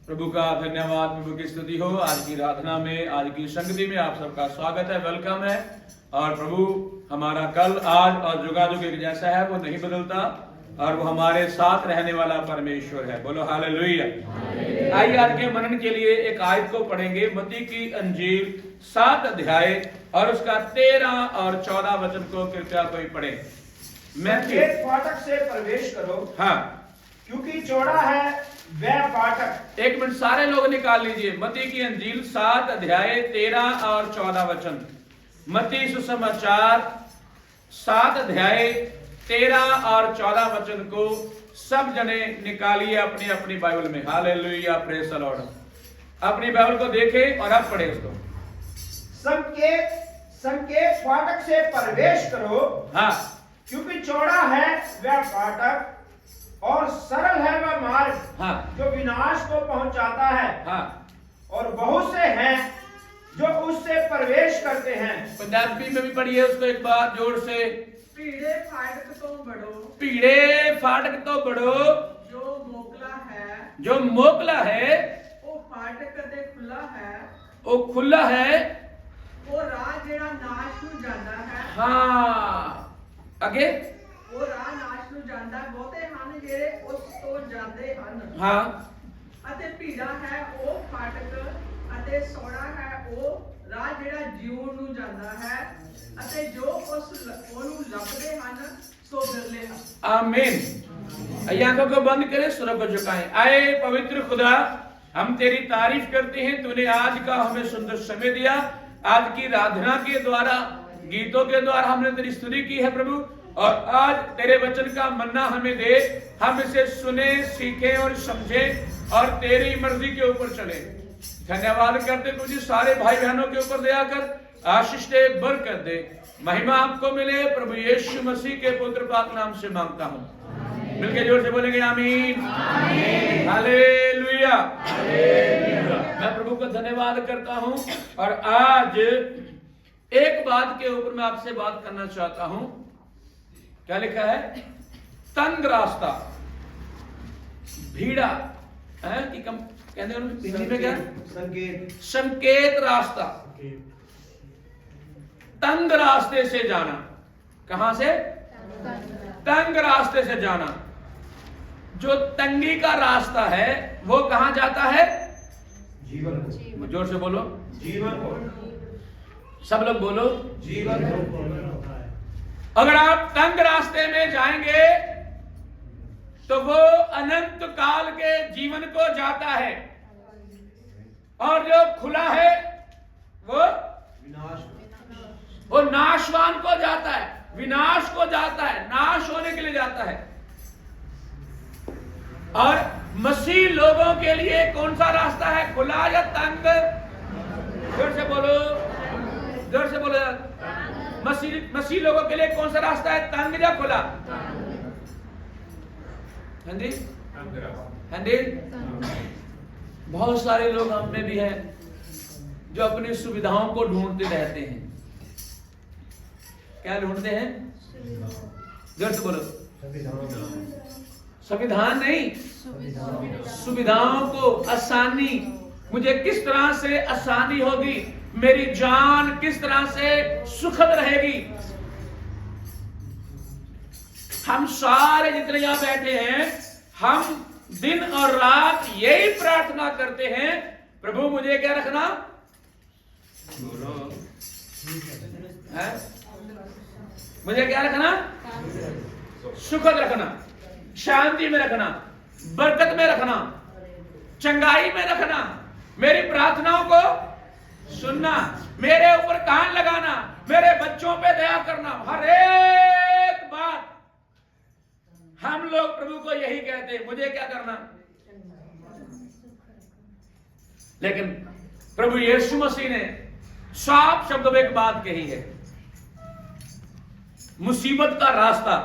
प्रभु का धन्यवाद, प्रभु की स्तुति हो। आज की आराधना में, आज की संगति में आप सबका स्वागत है, वेलकम है। और प्रभु हमारा कल, आज और जुगाजुग एक जैसा है, वो नहीं बदलता और वो हमारे साथ रहने वाला परमेश्वर है। बोलो हालेलुया। आइए आज के मनन के लिए एक आयत को पढ़ेंगे, मत्ती की अंजील 7 अध्याय और उसका 13 और 14 वचन को कृपया कोई पढ़े। संकेत फाटक से प्रवेश करो, हाँ, क्योंकि चौड़ा है वह फाटक। एक मिनट सारे लोग निकाल लीजिए। मत्ती की अंजील 7 अध्याय 13 और 14 वचन। मत्ती सुसमाचार 7 अध्याय 13 और 14 वचन को सब जने निकालिए अपनी अपनी बाइबल में। Hallelujah, praise the Lord. अपनी बाइबल को देखें और अब पढ़े उसको। संकेत फाटक से प्रवेश करो, हाँ, क्योंकि चौड़ा है वह फाटक और सरल है वह मार्ग, हाँ, जो विनाश को पहुंचाता है, हाँ। और बहुत से हैं जो उससे प्रवेश करते हैं। पंजाबी में भी पढ़िए उसको एक बार जोर से। पीड़े फाटक तो बढ़ो, पीड़े फाटक तो बढ़ो, जो मोकला है, जो मोकला है, वो फाटक कदे खुला है, वो खुला है, वो राह जेड़ा नाश ਨੂੰ ਜਾਂਦਾ ਹੈ। हाँ, आगे, ਉਹ ਰਾਹ ਨਾਸ਼ ਨੂੰ ਜਾਂਦਾ ਹੈ। ਬਹੁਤੇ ਹਨ ਜਿਹੜੇ ਉਸ ਤੋਂ ਜਾਂਦੇ ਹਨ, हाँ, ਅਤੇ ਭੀੜਾ ਹੈ ਉਹ ਫਾਟਕ, ਅਤੇ ਸੌੜਾ ਹੈ ਉਹ ਰਾਹ ਜਿਹੜਾ ਜੀਵਨ ਨੂੰ ਜਾਂਦਾ ਹੈ, ਅਤੇ ਜੋ ਉਹਨੂੰ ਲੱਭਦੇ ਹਨ ਸੋ ਬਿਰਲੇ ਹਨ। आमीन। आंखों को बंद करें, सुर को झुकाएं। आए पवित्र खुदा, हम तेरी तारीफ करते हैं। तूने आज का हमें सुंदर समय दिया। आज की आराधना के द्वारा, गीतों के द्वारा हमने तेरी स्तुति की है प्रभु। और आज तेरे वचन का मन्ना हमें दे, हम इसे सुने, सीखें और समझें और तेरी मर्जी के ऊपर चले। धन्यवाद करते तुझे सारे भाई बहनों के ऊपर दया कर, आशीष दे, बरकत दे, महिमा आपको मिले। प्रभु यीशु मसीह के पुत्र पाक नाम से मांगता हूँ। मिलके जोर से बोलेंगे आमीन, हालेलुया। मैं प्रभु का धन्यवाद करता हूँ। और आज एक बात के ऊपर मैं आपसे बात करना चाहता हूँ। क्या लिखा है? तंग रास्ता, भीड़ा है कि कम कहते हैं हिंदी में क्या? संकेत रास्ता। तंग रास्ते से जाना। कहां से? तंग रास्ते से जाना। जो तंगी का रास्ता है वो कहां जाता है? जीवन को। जोर से बोलो, जीवन को। सब लोग बोलो, जीवन को। अगर आप तंग रास्ते में जाएंगे तो वो अनंत काल के जीवन को जाता है, और जो खुला है वो नाशवान को जाता है, विनाश को जाता है, नाश होने के लिए जाता है। और मसीह लोगों के लिए कौन सा रास्ता है? खुला या तंग? जोर से बोलो, जोर से बोलो। मसीह लोगों के लिए कौन सा रास्ता है? तंग या खुला? हाँ जी। बहुत सारे लोग हम में भी हैं जो अपनी सुविधाओं को ढूंढते रहते हैं। क्या ढूंढते हैं? जोर से बोलो। संविधान नहीं, सुविधाओं को, आसानी। मुझे किस तरह से आसानी होगी, मेरी जान किस तरह से सुखद रहेगी। हम सारे जितने यहां बैठे हैं, हम दिन और रात यही प्रार्थना करते हैं, प्रभु मुझे क्या रखना? है? मुझे क्या रखना? सुखद रखना, शांति में रखना, बरकत में रखना, चंगाई में रखना, मेरी प्रार्थनाओं को सुनना, मेरे ऊपर कान लगाना, मेरे बच्चों पे दया करना। हर एक बात हम लोग प्रभु को यही कहते हैं, मुझे क्या करना। लेकिन प्रभु यीशु मसीह ने साफ शब्दों में एक बात कही है। मुसीबत का रास्ता,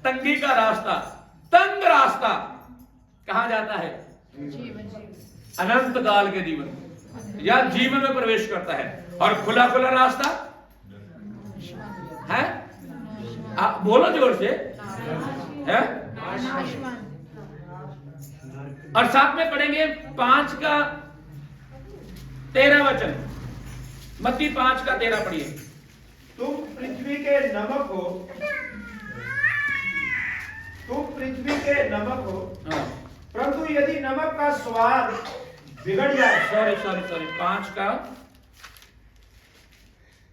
तंगी का रास्ता, तंग रास्ता कहां जाता है? अनंत काल के जीवन या जीवन में प्रवेश करता है। और खुला खुला रास्ता है? आप बोलो जोर से, है? और साथ में पढ़ेंगे 5 का 13 वचन। मत्ती 5 का 13 पढ़िए। तुम पृथ्वी के नमक हो, तुम पृथ्वी के नमक हो, हाँ। परंतु यदि नमक का स्वाद बिगड़ जाए, सॉरी 5 का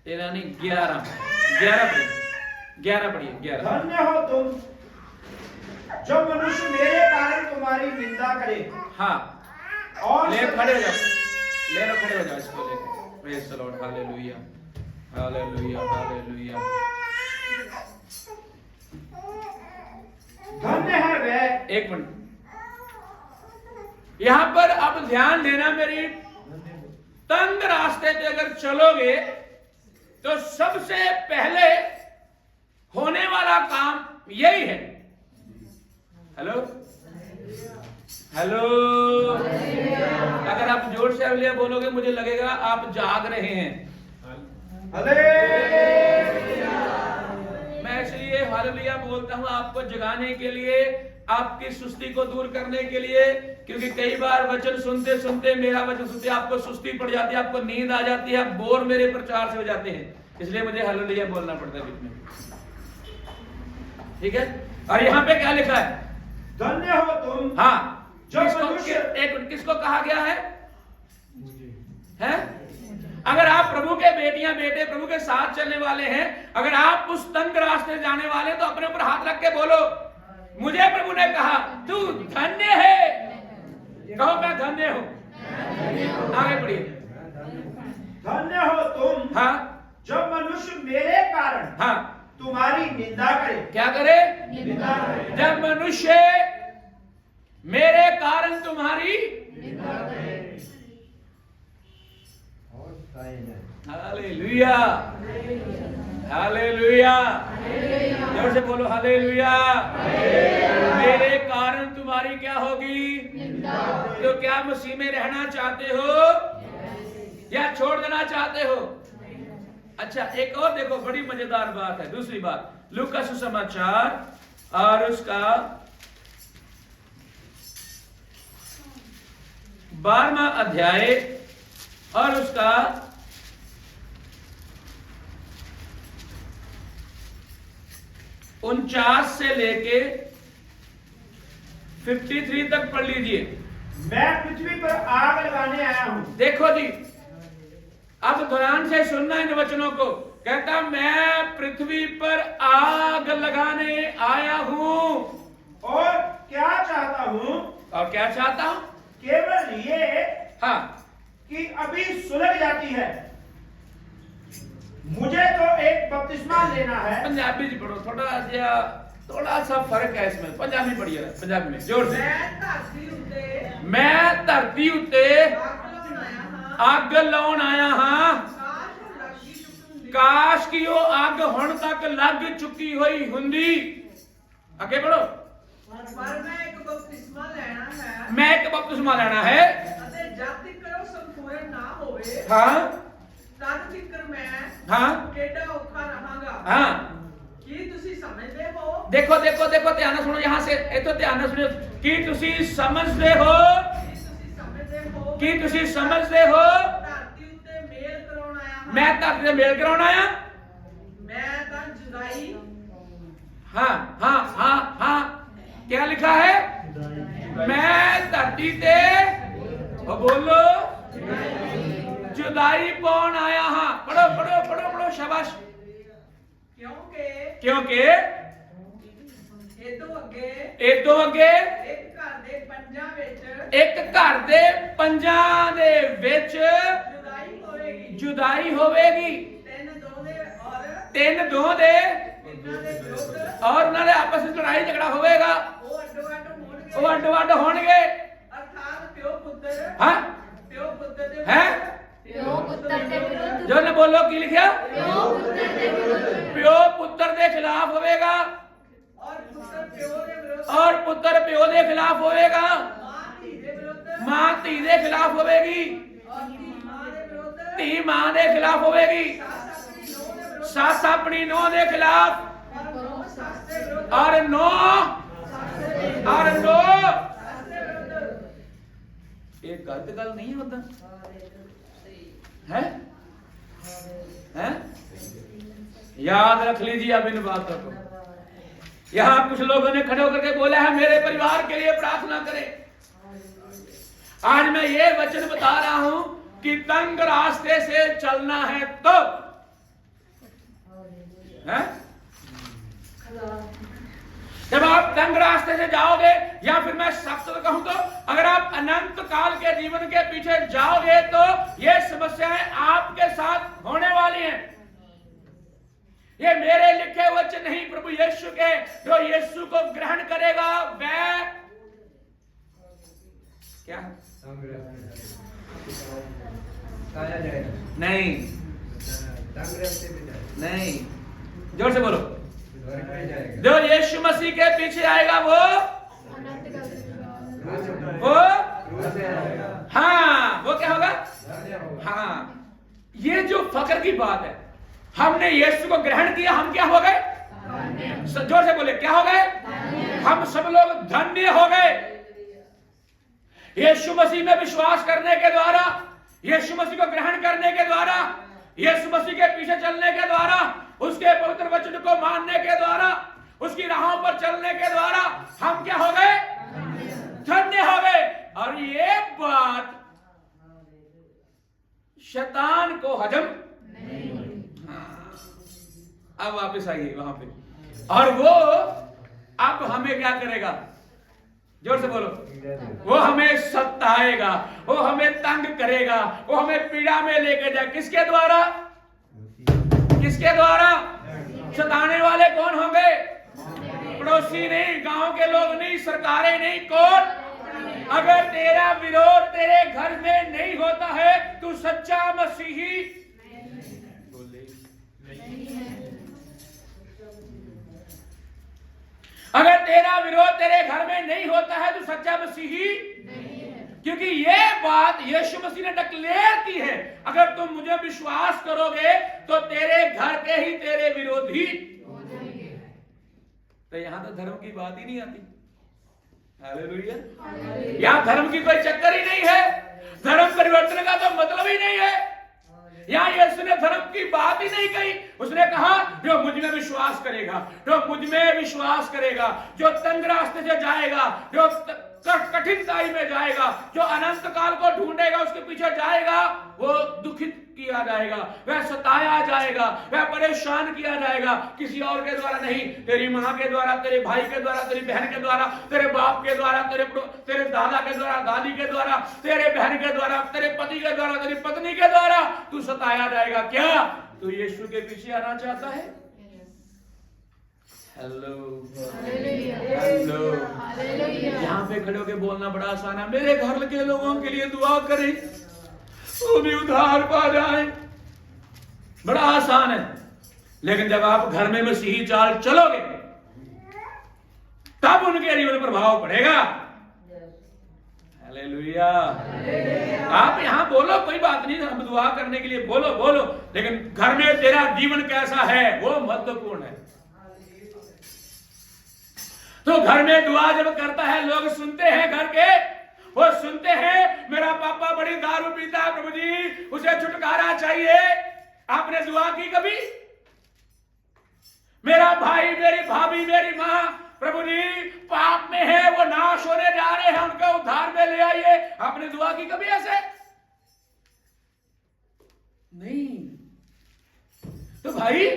13 नहीं 11 पढ़िए 11। धन्य हो तुम जो मनुष्य मेरे कारण तुम्हारी निंदा करे। हाँ और ले खड़े हो जाओ, खड़े हो जाओ इसको लेके। Praise the Lord, hallelujah hallelujah hallelujah. धन्य है वह। एक मिनट, यहां पर अब ध्यान देना, मेरी तंग रास्ते पे अगर चलोगे तो सबसे पहले होने वाला काम यही है। हेलो हेलो, अगर आप जोर से हालेलुया बोलोगे मुझे लगेगा आप जाग रहे हैं। हालेलुया। मैं इसलिए हालेलुया बोलता हूं आपको जगाने के लिए, आपकी सुस्ती को दूर करने के लिए, क्योंकि कई बार वचन सुनते सुनते, मेरा वचन सुनते आपको सुस्ती पड़ जाती है, आपको नींद आ जाती है, आप बोर मेरे प्रचार से हो जाते हैं, इसलिए मुझे हालेलुया बोलना पड़ता है बीच में। ठीक है, और यहाँ पे क्या लिखा है? धन्य हो तुम। हाँ, किसको कहा गया है? हैं? अगर आप प्रभु के बेटियां बेटे प्रभु के साथ चलने वाले हैं, अगर आप उस तंग रास्ते जाने वाले हैं, तो अपने ऊपर हाथ रख के बोलो, मुझे प्रभु ने कहा तू धन्य है। कहो मैं धन्य हूं। आगे पढ़िए। धन्य हो तुम, हाँ, जब मनुष्य मेरे कारण हाँ तुम्हारी निंदा करे। क्या करे? निंदा करे। जब मनुष्य मेरे कारण तुम्हारी हालेलुया हालेलुया, जोर से बोलो हालेलुया। मेरे कारण तुम्हारी क्या होगी? तो क्या मसीह में रहना चाहते हो या छोड़ देना चाहते हो? अच्छा, एक और देखो, बड़ी मजेदार बात है। दूसरी बात, लूका सुसमाचार और उसका 12वां अध्याय और उसका 49 से लेके 53 तक पढ़ लीजिए। मैं पृथ्वी पर आग लगाने आया हूं। देखो जी, अब ध्यान से सुनना इन वचनों को। कहता मैं पृथ्वी पर आग लगाने आया हूं। और क्या चाहता हूं? और क्या चाहता हूं? केवल ये हाँ, कि अभी सुलग जाती है। मुझे तो एक बपतिस्मा लेना है। पंजाबी जी पढ़ो, थोड़ा सा फर्क है इसमें। पंजाबी पढ़िए, पंजाबी में जोर से। मैं धरती उत्ते अग लाउण आया हां। काश की वो अग हुण तक लग चुकी हुई हुंदी। आगे बढ़ो। मैं एक बपतिस्मा लेना है। हाँ हाँ हाँ, देखो देखो देखो, ध्यान से सुनो। यहाँ से तो ध्यान से सुनो कि तुसी समझते हो, कि तुसी समझते हो मैं धरती से मेल कराउण आया। हाँ हाँ हाँ हाँ, क्या लिखा है? मैं धरती ते बोलो जुदाई पाउण आया हाँ। पढ़ो पढ़ो पढ़ो पढ़ो, शाबाश। क्योंकि ਇਹ ਤੋਂ ਅੱਗੇ ਇੱਕ ਘਰ ਦੇ ਪੰਜਾਂ ਦੇ ਵਿੱਚ जुदाई होवेगी। ਤਿੰਨ ਦੋ ਦੇ और उन्होंने आपस में लड़ाई झगड़ा होवेगा। वो अड्डो अड्ड होणगे। हाँ हैं? जो ने बोलो की लिखा? प्यो पुत्र के खिलाफ होवेगा और पुत्र प्यो के खिलाफ होवेगा। मां धी के खिलाफ होवेगी, धी मां के खिलाफ होवेगी, सस अपनी नौं के खिलाफ, और नौ ये गलत गल नहीं होता है? याद रख लीजिए अब इन बातों को। यहां कुछ लोगों ने खड़े होकर के बोला है मेरे परिवार के लिए प्रार्थना करें। आज मैं ये वचन बता रहा हूं कि तंग रास्ते से चलना है तो है? जब आप तंग रास्ते से जाओगे, या फिर मैं सख्त कहूं तो अगर आप अनंत काल के जीवन के पीछे जाओगे तो ये समस्याएं आपके साथ होने वाली हैं। ये मेरे लिखे वचन नहीं, प्रभु यीशु के। जो यीशु को ग्रहण करेगा वह क्या नहीं नहीं, जोर से बोलो। जो यीशु मसीह के पीछे आएगा वो हाँ, वो क्या होगा? हाँ, ये जो फक्र की बात है, हमने यीशु को ग्रहण किया, हम क्या हो गए? जोर से बोले, क्या हो गए? हम सब लोग धन्य हो गए। यीशु मसीह में विश्वास करने के द्वारा, यीशु मसीह को ग्रहण करने के द्वारा, यीशु मसीह के पीछे चलने के द्वारा, उसके पवित्र वचन को मानने के द्वारा, उसकी राहों पर चलने के द्वारा हम क्या हो गए? धन्य हो गए। और ये बात शैतान को हजम अब वापस आइए वहां पे, और वो अब हमें क्या करेगा? जोर से बोलो। वो हमें सताएगा, वो हमें तंग करेगा, वो हमें पीड़ा में लेके जाए। किसके द्वारा? किसके द्वारा? सताने वाले कौन होंगे? पड़ोसी नहीं, गांव के लोग नहीं, सरकारें नहीं, कौन? अगर तेरा विरोध तेरे घर में नहीं होता है तू सच्चा मसीही अगर तेरा विरोध तेरे घर में नहीं होता है तो सच्चा मसीही नहीं है। क्योंकि ये बात यीशु मसीह ने डिक्लेयर की है, अगर तुम मुझे विश्वास करोगे तो तेरे घर के ही तेरे विरोधी हो जाएंगे। तो यहां तो धर्म की बात ही नहीं आती। हालेलुया। यहां धर्म की कोई चक्कर ही नहीं है, धर्म परिवर्तन का तो मतलब ही नहीं है। यहाँ यीशु ने धर्म की बात ही नहीं कही। उसने कहा जो मुझ में विश्वास करेगा, जो मुझ में विश्वास करेगा, जो तंग रास्ते से जाएगा, जो कठिनाई में जाएगा, जो अनंत काल को ढूंढेगा, उसके पीछे जाएगा, वो दुखित किया जाएगा, वह सताया जाएगा, वह परेशान किया जाएगा, किसी और के द्वारा नहीं। तेरी माँ के द्वारा, तेरे भाई के द्वारा, तेरी बहन के द्वारा, तेरे बाप के द्वारा, तेरे दादा के द्वारा, दादी के द्वारा, तेरे बहन के द्वारा, तेरे पति के द्वारा, तेरी पत्नी के द्वारा तू सताया जाएगा। क्या तू यीशु के पीछे आना चाहता है? हेलो हेलो, यहाँ पे खड़े होकर बोलना बड़ा आसान है। मेरे घर के लोगों के लिए दुआ करें, वो भी उद्धार पा जाए, बड़ा आसान है। लेकिन जब आप घर में मसीही चाल चलोगे तब उनके जीवन पर प्रभाव पड़ेगा। हालेलुया। आप यहां बोलो, कोई बात नहीं, हम दुआ करने के लिए बोलो बोलो, लेकिन घर में तेरा जीवन कैसा है वो महत्वपूर्ण है। तो घर में दुआ जब करता है, लोग सुनते हैं, घर के वो सुनते हैं मेरा पापा बड़ी दारू पीता है, प्रभु जी उसे छुटकारा चाहिए। आपने दुआ की कभी? मेरा भाई, मेरी भाभी, मेरी माँ प्रभु जी पाप में है, वो नाश होने जा रहे हैं, उनका उद्धार में ले आइए। आपने दुआ की कभी ऐसे? नहीं। तो भाई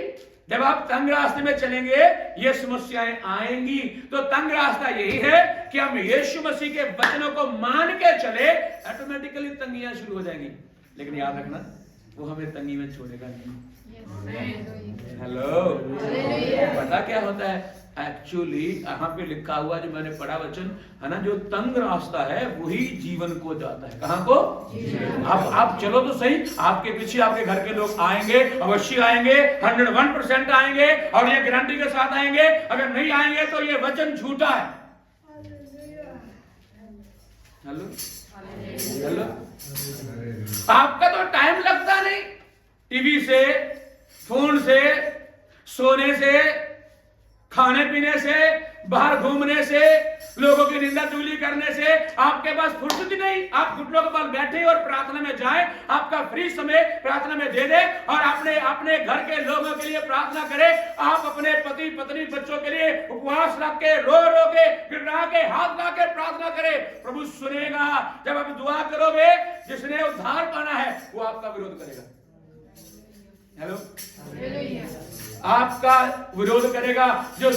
जब आप तंग रास्ते में चलेंगे ये समस्याएं आएंगी। तो तंग रास्ता यही है कि हम यीशु मसीह के वचनों को मान के चले, ऑटोमेटिकली तंगियां शुरू हो जाएंगी। लेकिन याद रखना वो हमें तंगी में छोड़ेगा नहीं। हेलो, पता क्या होता है एक्चुअली? यहाँ पे लिखा हुआ जो मैंने पढ़ा वचन है ना, जो तंग रास्ता है वही जीवन को जाता है। कहाँ को? आप चलो तो सही, आपके पीछे आपके घर के लोग आएंगे, अवश्य आएंगे, 101% आएंगे, और ये गारंटी के साथ आएंगे। अगर नहीं आएंगे तो ये वचन झूठा है। हेलो हेलो, आपका तो टाइम लगता नहीं, टीवी से, फोन से, सोने से, खाने पीने से, बाहर घूमने से, लोगों की निंदा चुगली करने से आपके पास फुर्सत ही नहीं। आप घुटनों के बल बैठे और प्रार्थना में जाएं, आपका फ्री समय प्रार्थना में दे दे और अपने घर के लोगों के लिए प्रार्थना करें। आप अपने पति पत्नी बच्चों के लिए उपवास रख के रो के गिड़गिड़ा के हाथ ला के प्रार्थना करें, प्रभु सुनेगा। जब आप दुआ करोगे, जिसने उद्धार पाना है वो आपका विरोध करेगा। हेलो, आपका विरोध करेगा जो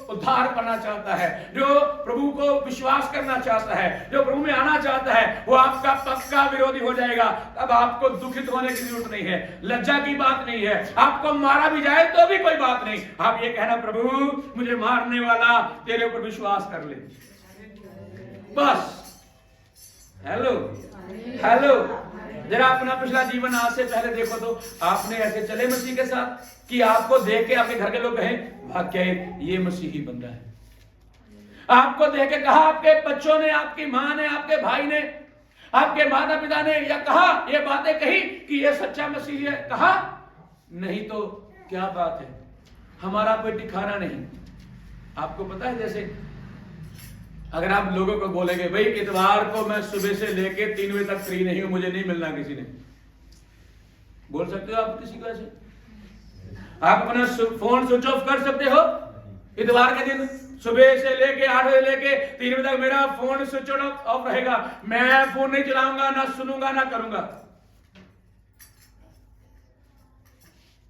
उद्धार करना चाहता है, जो प्रभु को विश्वास करना चाहता है, जो प्रभु में आना चाहता है, वो आपका पक्का विरोधी हो जाएगा। अब आपको दुखित होने की जरूरत नहीं है, लज्जा की बात नहीं है। आपको मारा भी जाए तो भी कोई बात नहीं। आप ये कहना, प्रभु मुझे मारने वाला तेरे ऊपर विश्वास कर ले, बस। हेलो हेलो, जरा अपना पिछला जीवन आज से पहले देखो तो आपने ऐसे चले मसीह के साथ कि आपको देख के आपके घर के लोग कहें वाकई ये मसीही बंदा है। आपको देख के कहा आपके बच्चों ने, आपकी मां ने, आपके भाई ने, आपके माता पिता ने या कहा ये बातें कही कि ये सच्चा मसीही है, कहा नहीं तो क्या बात है, हमारा कोई ठिकाना नहीं। आपको पता है, जैसे अगर आप लोगों को बोलेंगे भाई इतवार को मैं सुबह से लेके 3 बजे तक फ्री नहीं हूं, मुझे नहीं मिलना किसी ने, बोल सकते हो आप किसी को ऐसे? आप अपना फोन स्विच ऑफ कर सकते हो इतवार के दिन? सुबह से लेके 8 बजे लेके 3 बजे तक मेरा फोन स्विच ऑफ रहेगा, मैं फोन नहीं चलाऊंगा, ना सुनूंगा, ना करूंगा।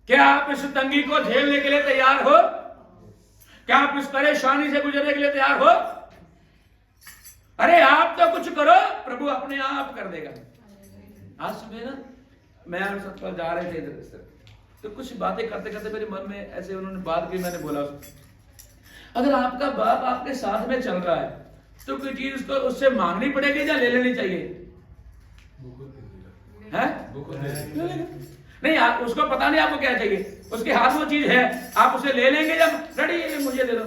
क्या आप इस तंगी को झेलने के लिए तैयार हो? क्या आप इस परेशानी से गुजरने के लिए तैयार हो? अरे आप तो कुछ करो, प्रभु अपने आप कर देगा। आज सुबह ना मैं और सतपाल जा रहे थे इधर से, तो कुछ बातें करते करते मेरे मन में ऐसे उन्होंने बात की, मैंने बोला अगर आपका बाप आपके साथ में चल रहा है तो कोई चीज उसको उससे मांगनी पड़ेगी या ले लेनी चाहिए? है नहीं, आप उसको पता नहीं आपको क्या चाहिए, उसके हाथ में वो चीज है, आप उसे ले लेंगे या डैडी मुझे दे दो,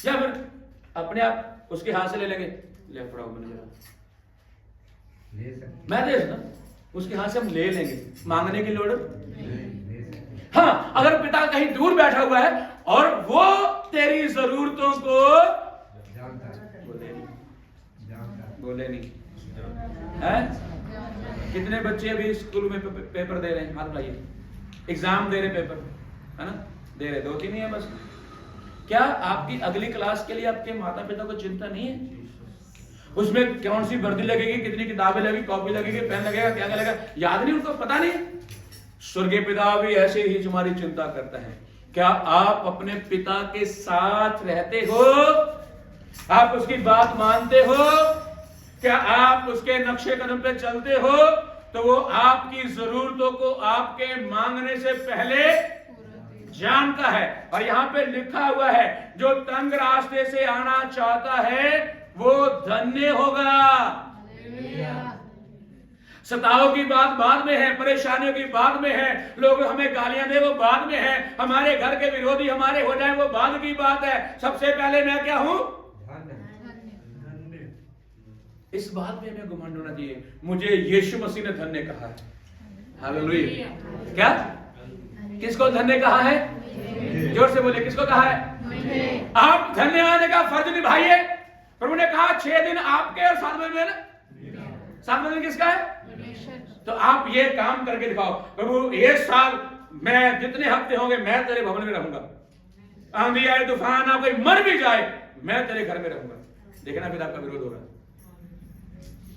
या फिर अपने आप उसके हाथ से ले लेंगे, ले पड़ा मैं दे ना, उसके हाथ से हम ले लेंगे, मांगने की लोड़। हाँ, अगर पिता कहीं दूर बैठा हुआ है और वो तेरी जरूरतों को बोले नहीं है। कितने बच्चे अभी स्कूल में पेपर दे रहे हैं, हाथ उठाइए, एग्जाम दे रहे पेपर, है ना, दे रहे, 2-3 ही है बस। क्या आपकी अगली क्लास के लिए आपके माता पिता को चिंता नहीं है? उसमें कौन सी वर्दी लगेगी, कितनी किताबें लगेगी, कॉपी लगेगी, पेन लगेगा, क्या लगेगा, याद नहीं, उनको पता नहीं। स्वर्गीय पिता भी ऐसे ही तुम्हारी चिंता करता है। क्या आप अपने पिता के साथ रहते हो? आप उसकी बात मानते हो? क्या आप उसके नक्शे कदम पे चलते हो? तो वो आपकी जरूरतों को आपके मांगने से पहले जानता है। और यहां पे लिखा हुआ है, जो तंग रास्ते से आना चाहता है वो धन्य होगा। सताओ की बात बाद में है, परेशानियों की बाद में है, लोग हमें गालियां दे वो बाद में है, हमारे घर के विरोधी हमारे हो जाए वो बाद की बात है। सबसे पहले मैं क्या हूं? इस बात में हमें घमंड होना चाहिए, मुझे यीशु मसीह ने धन्य कहा है। हालेलुया। क्या किसको धन्य कहा है? जोर से बोले, किसको कहा है? आप धन्य आने का फर्ज निभाइए। प्रभु ने कहा 6 दिन आपके और 7वें दिन, 7वें दिन किसका है? तो आप ये काम करके दिखाओ, प्रभु ये साल मैं जितने हफ्ते होंगे मैं तेरे भवन में रहूंगा, आंधी आए तूफान आ कोई मर भी जाए मैं तेरे घर में रहूंगा। देखना फिर आपका विरोध होगा,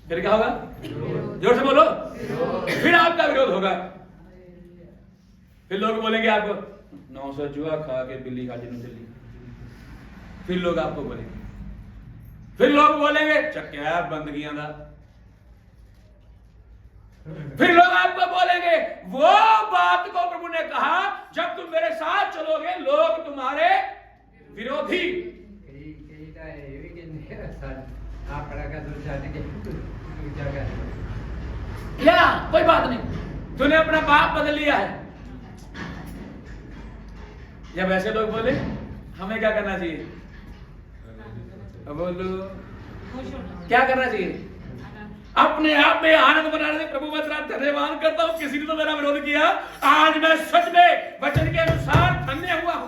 फिर क्या होगा? जोर से बोलो, फिर आपका विरोध होगा। फिर लोग बोलेंगे आपको 900 जुआ खा के बिल्ली खा जिन्होंने दिल्ली, फिर लोग आपको बोलेंगे, फिर लोग बोलेंगे चक्या बंदगियां दा, फिर लोग आपको बोलेंगे वो बात को प्रभु ने कहा जब तुम मेरे साथ चलोगे लोग तुम्हारे विरोधी। क्या कोई बात नहीं, तूने अपना बाप बदल लिया है। जब ऐसे लोग बोले हमें क्या करना चाहिए? बोलो क्या करना चाहिए? अपने आप में आनंद बनाने से प्रभु मैं तेरा धन्यवाद करता हूं, किसी ने तो मेरा विरोध किया, आज मैं सच में वचन के अनुसार धन्य हुआ हूं।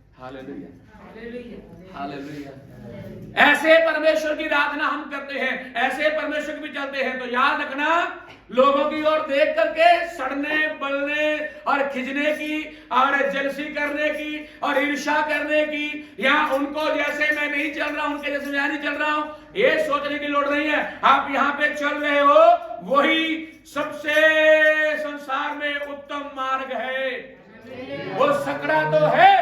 Hallelujah, hallelujah. ऐसे परमेश्वर की आराधना हम करते हैं, ऐसे परमेश्वर की भी चलते हैं, तो याद रखना, लोगों की ओर देख करके सड़ने बलने और खिंचने की और जलसी करने की और ईर्ष्या करने की, या उनको जैसे मैं नहीं चल रहा उनके जैसे मैं नहीं चल रहा हूं, ये सोचने की लोड़ नहीं है। आप यहां पे चल रहे हो, वही सबसे संसार में उत्तम मार्ग है। वो सकड़ा तो है,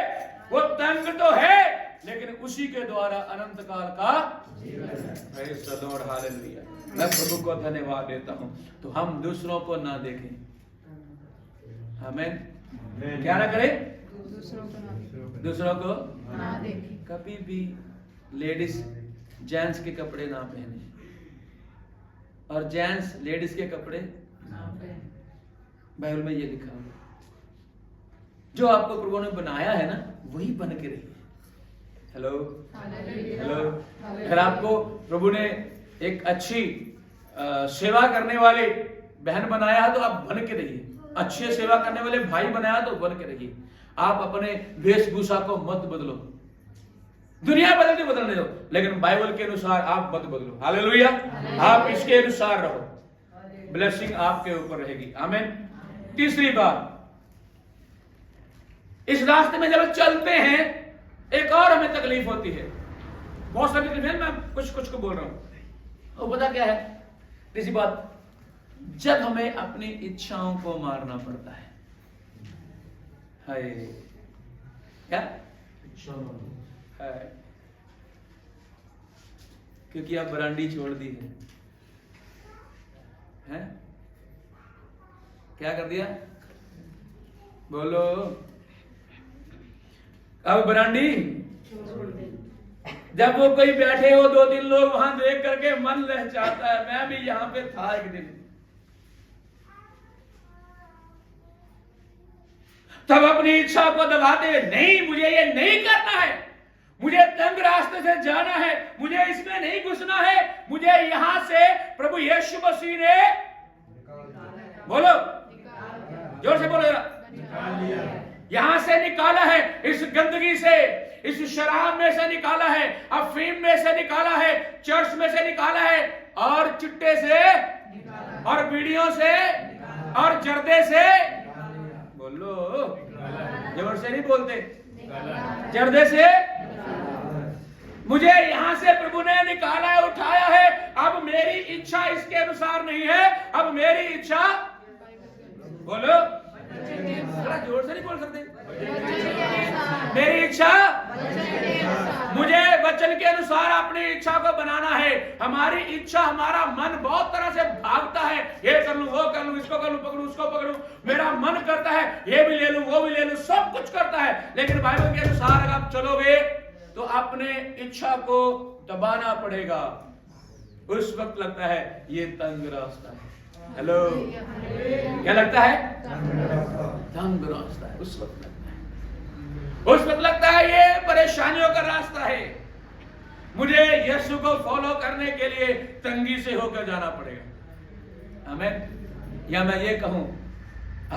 वो तंग तो है, लेकिन उसी के द्वारा अनंत काल का Praise the Lord, हालेलुया। मैं प्रभु को धन्यवाद देता हूं। तो हम दूसरों को ना देखें, आमीन। क्या ना करें? दूसरों को ना देखें। कभी भी लेडीज जेंट्स के कपड़े ना पहने, और जेंट्स लेडीज के कपड़े बाइबल में ये लिखा हुआ। जो आपको प्रभु ने बनाया है ना, वही बन के रहिए। Hello, hello. अगर आपको प्रभु ने एक अच्छी सेवा करने वाले बहन बनाया है, तो आप बन के रहिए। अच्छे सेवा करने वाले भाई बनाया, तो बन के रहिए। आप अपने वेशभूषा को मत बदलो, दुनिया बदलने दो, लेकिन बाइबल के अनुसार आप मत बदलो। हालेलुया। आप इसके अनुसार रहो, ब्लेसिंग आपके ऊपर रहेगी। आमीन। तीसरी बात, इस रास्ते में जब चलते हैं, एक और हमें तकलीफ होती है। बहुत सारी तकलीफ है, मैं कुछ को बोल रहा हूं। वो पता क्या है? तीसरी बात, जब हमें अपनी इच्छाओं को मारना पड़ता है। हाय, क्या है? क्योंकि आप बरांडी छोड़ दी है, हैं? क्या कर दिया? बोलो। अब बरांडी, जब वो कोई बैठे हो, 2-3 लोग वहां देख करके मन लहचाता है। मैं भी यहां पे था एक दिन, तब अपनी इच्छा को दबाते हुए, नहीं मुझे ये नहीं करना है, मुझे तंग रास्ते से जाना है, मुझे इसमें नहीं घुसना है, मुझे यहां से प्रभु यीशु मसीह ने, बोलो जोर से बोलो, यहां से निकाला है। इस गंदगी से, इस शराब में से निकाला है, अफीम में से निकाला है, चर्च में से निकाला है, और चिट्टे से, और बीड़ियों से, और जर्दे से, बोलो जोर से नहीं बोलते, जर्दे से मुझे यहां से प्रभु ने निकाला है, उठाया है। अब मेरी इच्छा इसके अनुसार नहीं है, अब मेरी इच्छा, बोलो थोड़ा जोर से नहीं बोल सकते, मेरी इच्छा, मुझे वचन के अनुसार अपनी इच्छा को बनाना है। हमारी इच्छा, हमारा मन बहुत तरह से भागता है, ये कर लूं, वो कर लूं, इसको कर लूं, पकड़ूं, उसको पकड़ूं, मेरा मन करता है ये भी ले लूं, वो भी ले लूं, सब कुछ करता है। लेकिन बाइबल के अनुसार अगर आप चलोगे तो अपने इच्छा को दबाना पड़ेगा। उस वक्त लगता है ये तंग रास्ता है। हेलो, क्या लगता है? तंग रास्ता है। उस वक्त लगता है, उस वक्त लगता है ये परेशानियों का रास्ता है, मुझे यीशु को फॉलो करने के लिए तंगी से होकर जाना पड़ेगा। आमीन। या मैं ये कहूं,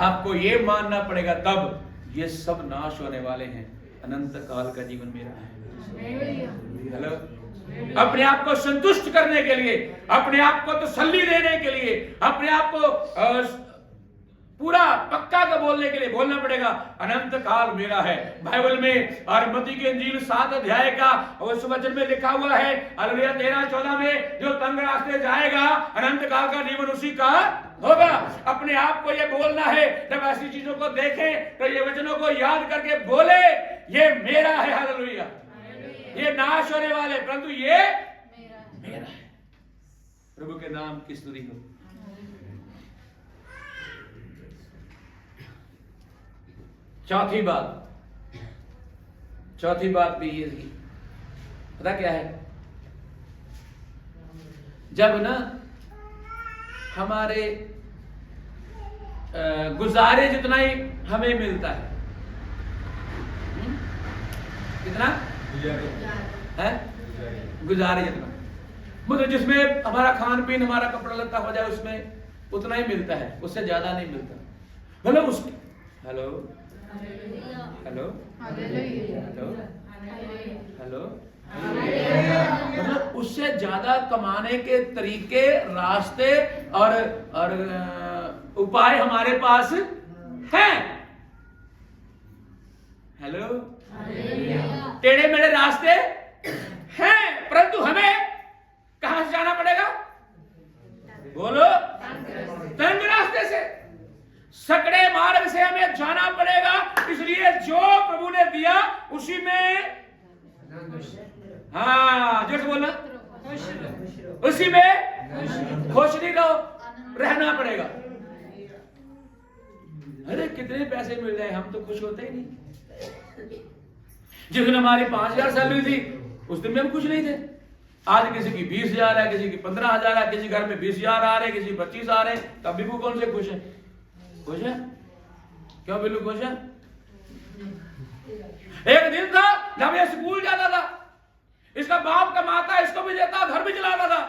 आपको ये मानना पड़ेगा, तब ये सब नाश होने वाले हैं, अनंत काल का जीवन मेरा है। हेलो, अपने आप को संतुष्ट करने के लिए, अपने आप को तसल्ली देने के लिए, अपने आप को पूरा पक्का का बोलने के लिए बोलना पड़ेगा, अनंत काल मेरा है। बाइबल में और मत्ती की इंजील 7 अध्याय का उस वचन में लिखा हुआ है, हालेलुया, 13-14 में, जो तंग रास्ते जाएगा अनंत काल का जीवन उसी का होगा। अपने आप को ये बोलना है, जब ऐसी चीजों को देखें तो ये वचनों को याद करके बोले, ये मेरा है। हालेलुया, ये नाश होने वाले, परंतु ये मेरा है। प्रभु के नाम की स्तुति हो। चौथी बात भी ये थी, पता क्या है? जब ना हमारे गुजारे जितना ही हमें मिलता है, कितना है गुजारे जितना, मतलब जिसमें हमारा खान पीन, हमारा कपड़ा लत्ता हो जाए, उसमें उतना ही मिलता है, उससे ज्यादा नहीं मिलता। मतलब उसके, हेलो, हेलो हेलो हेलो। मतलब उससे ज्यादा कमाने के तरीके, रास्ते और उपाय हमारे पास हैं। हेलो। टेढ़े मेढ़े रास्ते हैं, परंतु हमें कहां से जाना पड़ेगा? बोलो। तंग रास्ते से, सकड़े मार्ग से हमें जाना पड़ेगा। इसलिए जो प्रभु ने दिया उसी में, हाँ जोर से बोलना, उसी में खुश नहीं रहो, रहना पड़ेगा। अरे कितने पैसे मिल जाए हम तो खुश होते ही नहीं। जिस दिन हमारी 5,000 सैलरी थी उस दिन में हम खुश नहीं थे। आज किसी की 20,000 है, किसी की 15,000 है, किसी घर में 20,000 आ रहे, किसी 25 आ रहे, तब भी वो कौन से खुश है? खुश है? क्यों बिल्लू खुश है? एक दिन था जब ये स्कूल जाता था, इसका बाप कमाता, इसको भी देता, घर भी चलाता था।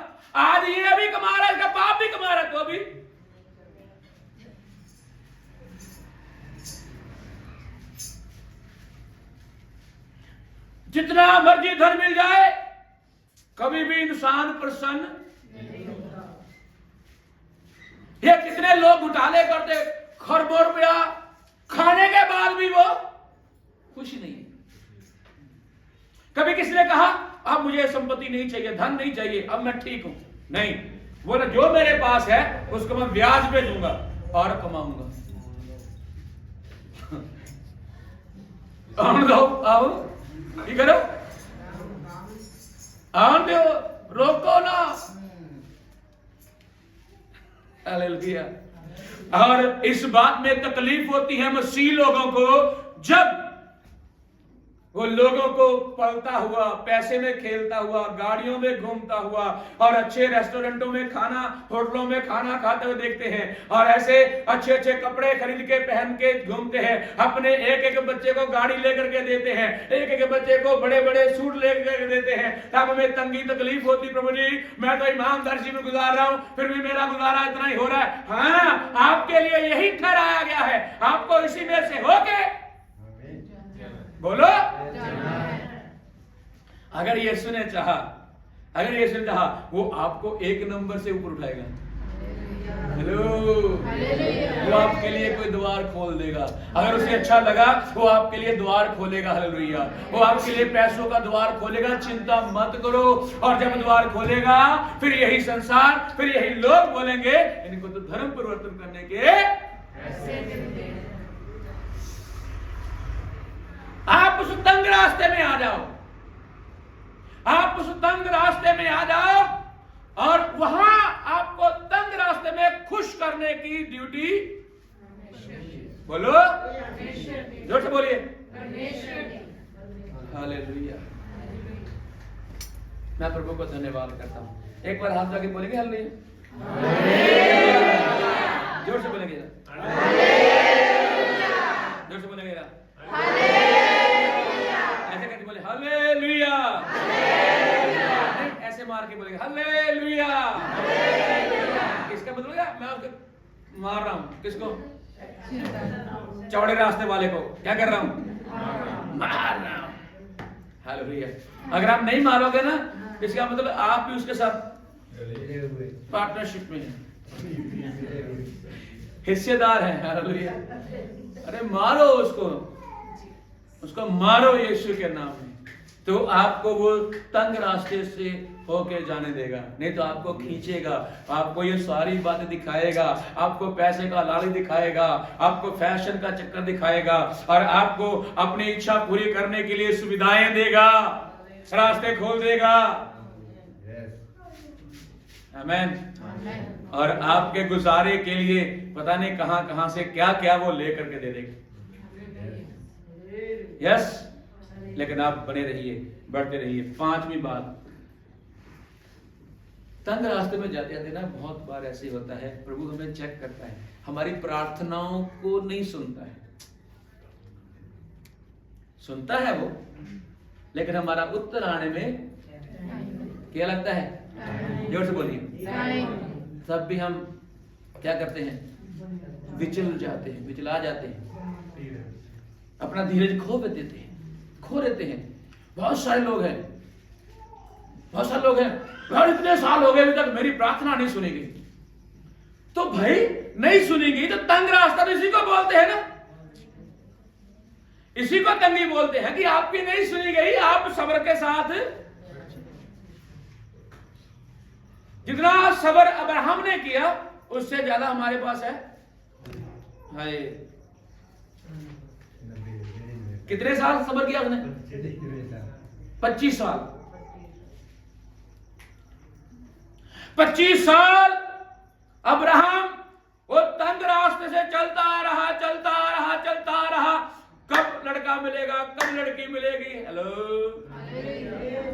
आज ये भी कमा रहा है, इसका बाप भी कमा रहा है, तो अभी जितना मर्जी धन मिल जाए कभी भी इंसान प्रसन्न नहीं होता। ये कितने लोग घोटाले करते, खरबों रुपया खाने के बाद भी वो खुश नहीं। कभी किसी ने कहा अब मुझे संपत्ति नहीं चाहिए, धन नहीं चाहिए, अब मैं ठीक हूं, नहीं, बोला जो मेरे पास है उसको मैं ब्याज पे दूंगा और कमाऊंगा। आउन दो, आओ ये करो, आउन दो, रोको ना। हालेलुया। और इस बात में तकलीफ होती है मसीह लोगों को, जब वो लोगों को पलता हुआ, पैसे में खेलता हुआ, गाड़ियों में घूमता हुआ और अच्छे रेस्टोरेंटों में खाना, होटलों में खाना खाते हुए देखते हैं, और ऐसे अच्छे अच्छे कपड़े खरीद के पहन के घूमते हैं, अपने एक एक बच्चे को गाड़ी लेकर के देते हैं, एक एक बच्चे को बड़े बड़े सूट लेकर देते हैं। तब हमें तंगी तकलीफ होती, प्रभु जी मैं तो ईमानदारी में गुजार रहा हूं, फिर भी मेरा गुजारा इतना ही हो रहा है। हाँ, आपके लिए यही ठहराया गया है, आपको इसी में से होके बोलो। अगर यीशु ने चाहा, अगर यीशु ने चाहा, वो आपको एक नंबर से ऊपर उठाएगा। हेलो, वो आपके लिए कोई द्वार खोल देगा। अगर उसे अच्छा लगा वो आपके लिए द्वार खोलेगा। हालेलुया। वो आपके लिए पैसों का द्वार खोलेगा, चिंता मत करो। और जब द्वार खोलेगा फिर यही संसार, फिर यही लोग बोलेंगे इनको तो धर्म परिवर्तन करने के। आप उस तंग रास्ते में आ जाओ, आप उस तंग रास्ते में आ जाओ, और वहां आपको तंग रास्ते में खुश करने की ड्यूटी, बोलो जोर से बोलिए, हालेलुया। मैं प्रभु को धन्यवाद करता हूं। एक बार हाथ जाके बोलेंगे हालेलुया, जोर से बोलेंगे, जोर से बोलेंगे, ऐसे करके बोले हालेलुया, ऐसे मार के बोलेंगे हालेलुया। इसका मतलब है मैं आपको मार रहा हूं, किसको? चौड़े रास्ते वाले को क्या कर रहा हूं? मार रहा हूं। हालेलुया। अगर आप नहीं मारोगे ना, इसका मतलब आप भी उसके साथ पार्टनरशिप में हैं, हिस्सेदार हैं। हालेलुया। अरे मारो उसको, उसको मारो यीशु के नाम में, तो आपको वो तंग रास्ते से होके जाने देगा। नहीं तो आपको खींचेगा, आपको ये सारी बातें दिखाएगा, आपको पैसे का लालच दिखाएगा, आपको फैशन का चक्कर दिखाएगा, और आपको अपनी इच्छा पूरी करने के लिए सुविधाएं देगा, रास्ते खोल देगा। आमीन। और आपके गुजारे के लिए पता नहीं कहां कहां से क्या क्या वो लेकर के दे देगा। यस, लेकिन आप बने रहिए, बढ़ते रहिए। पांचवी बात, तंग रास्ते में जाते जाते ना बहुत बार ऐसे होता है, प्रभु हमें चेक करता है, हमारी प्रार्थनाओं को नहीं सुनता है। सुनता है वो, लेकिन हमारा उत्तर आने में क्या लगता है? जोर से बोलिए। तब भी हम क्या करते हैं? विचल जाते हैं, विचला जाते हैं। अपना धीरज खो देते हैं, खो देते हैं। बहुत सारे लोग हैं, बहुत सारे लोग हैं, यार इतने साल हो गए अभी तक मेरी प्रार्थना नहीं सुनी गई। तो भाई नहीं सुनी गई तो तंग रास्ता तो इसी को बोलते हैं ना, इसी को तंगी बोलते हैं कि आपकी नहीं सुनी गई। आप सब्र के साथ, जितना सब्र अब्राहम ने किया उससे ज्यादा हमारे पास है। हाय, कितने साल सब्र किया उसने? 25 साल। 25 साल अब्राहम वो तंग रास्ते से चलता रहा, चलता रहा, चलता रहा। कब लड़का मिलेगा, कब लड़की मिलेगी? हेलो,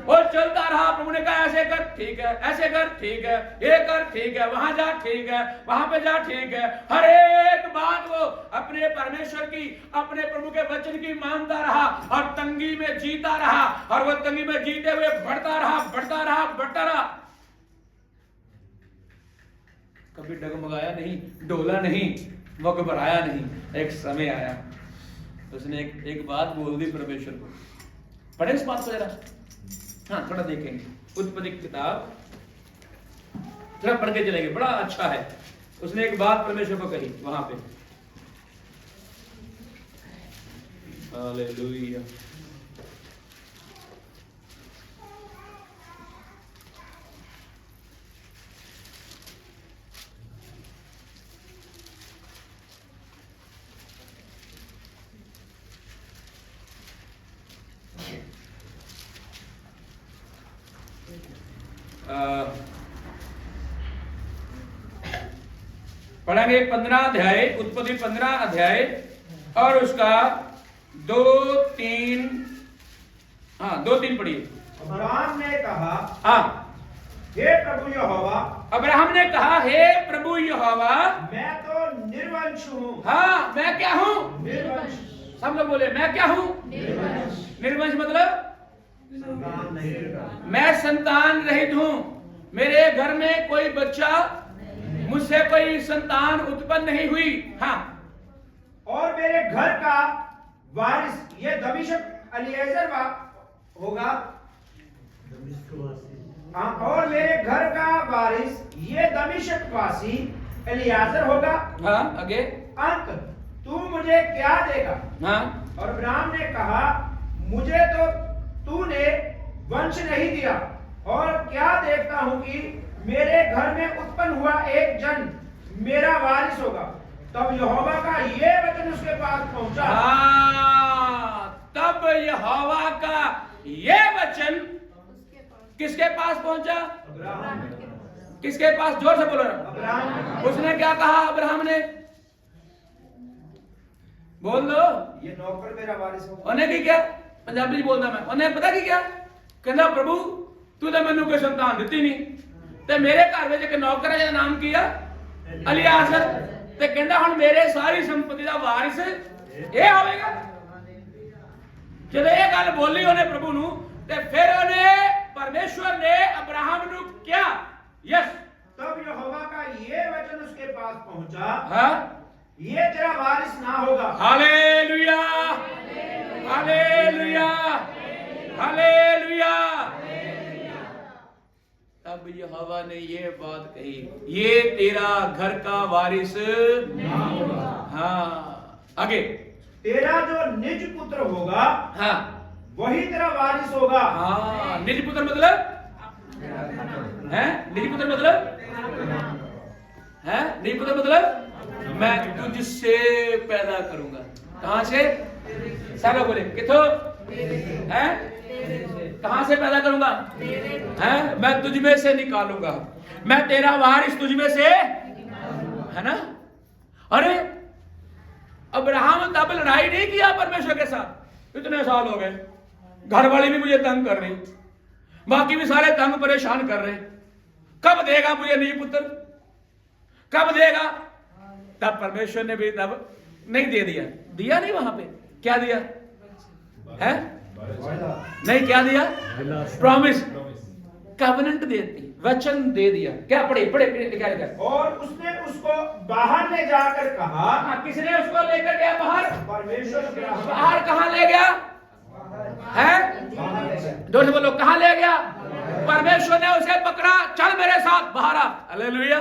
वो चलता रहा। प्रभु ने कहा ऐसे कर, ठीक है, ऐसे कर, ठीक है, ये कर, ठीक है, वहां जा, ठीक है, वहां पे जा, ठीक है। हर एक बात वो अपने परमेश्वर की, अपने प्रभु के वचन की मानता रहा और तंगी में जीता रहा। और वो तंगी में जीते हुए बढ़ता रहा, बढ़ता रहा, बढ़ता रहा। कभी डगमगाया नहीं, डोला नहीं, वो घबराया नहीं। एक समय आया, उसने एक बात बोल दी परमेश्वर को। पढ़े इस बात को जरा, हाँ थोड़ा देखेंगे। उत्पत्ति की किताब थोड़ा पढ़ के चलेंगे, बड़ा अच्छा है। उसने एक बात परमेश्वर को कही वहां पे। हालेलुया। पढ़ेंगे 15 अध्याय, उत्पत्ति 15 अध्याय और उसका 2-3, हाँ 2-3 पढ़िए। अब्राहम ने कहा, हाँ, हे प्रभु यहोवा। अब्राहम ने कहा, हे प्रभु यहोवा, मैं तो निर्वंश हूँ। हाँ, मैं क्या हूँ? निर्वंश। सब लोग बोले, मैं क्या हूँ? निर्वंश। निर्वंश मतलब संतान नहीं होगा। मैं संतान रहित हूँ। मेरे घर में कोई बच्चा, मुझसे कोई संतान उत्पन्न नहीं हुई। हाँ, और मेरे घर का वारिस ये दमिश्क एलीएजर होगा। हाँ, और मेरे घर का वारिस ये दमिश्क वासी एलीआजर होगा। हाँ, आगे। अंत तू मुझे क्या देगा? हाँ, और अब्राहम ने कहा, मुझे तो तूने वंश नहीं दिया, और क्या देखता हूं कि मेरे घर में उत्पन्न हुआ एक जन मेरा वारिस होगा। तब यहोवा का ये वचन उसके पास पहुंचा। तब यहोवा का ये वचन किसके पास पहुंचा? अब्राहम। किसके पास? जोर से बोलो। अब्राहम। उसने क्या कहा अब्राहम ने? बोल दो। ये नौकर मेरा वारिस होगा। उन्हें की क्या? पंजाबी बोलता मैं। उन्हें पता की क्या कहना? प्रभु तू तो मैनू कोई संतान दिती नहीं, ते मेरे घर में एक नौकर है नाम किया एलीआजर, ते कहंदा हुण मेरे सारी संपत्ति का वारिस ये होवेगा। जब ये गल बोली उन्हें प्रभु नू, ते फिर उन्हें परमेश्वर ने अब्राहम नू क्या? यस। तब यहोवा का ये वचन उसके पास पहुंचा। हाँ, ये तेरा वारिस ना होगा। Hallelujah, hallelujah, hallelujah. तब यहोवा ने ये बात कही, ये तेरा घर का वारिस ना होगा। हाँ, आगे। तेरा जो निज पुत्र होगा, हाँ, वही तेरा वारिस होगा। हाँ, निज पुत्र मतलब है? निज पुत्र मतलब है? निज पुत्र मतलब मैं तुझसे पैदा करूंगा। कहां से? सारा बोले किथों है? कहां से पैदा करूंगा? है? मैं तुझ में से निकालूंगा, मैं तेरा वारिस तुझ में से, है ना? अरे अब्राहम तब लड़ाई नहीं किया परमेश्वर के साथ। इतने साल हो गए, घर वाले भी मुझे तंग कर रहे, बाकी भी सारे तंग परेशान कर रहे, कब देगा मुझे निज पुत्र, कब देगा? तब परमेश्वर ने भी तब नहीं दे दिया। दिया नहीं, वहां पे क्या दिया है? नहीं, क्या दिया? प्रॉमिस। कवनेंट देती, वचन दे दिया। क्या पढ़े पढ़े क्या लिखा? और उसने उसको बाहर ले जाकर कहा। किसने उसको लेकर गया बाहर? परमेश्वर अब्राहम बाहर कहाँ ले गया है? जोर से बोलो, कहाँ ले गया? परमेश्वर ने उसे पकड़ा, चल मेरे साथ बाहर आ। हालेलुया,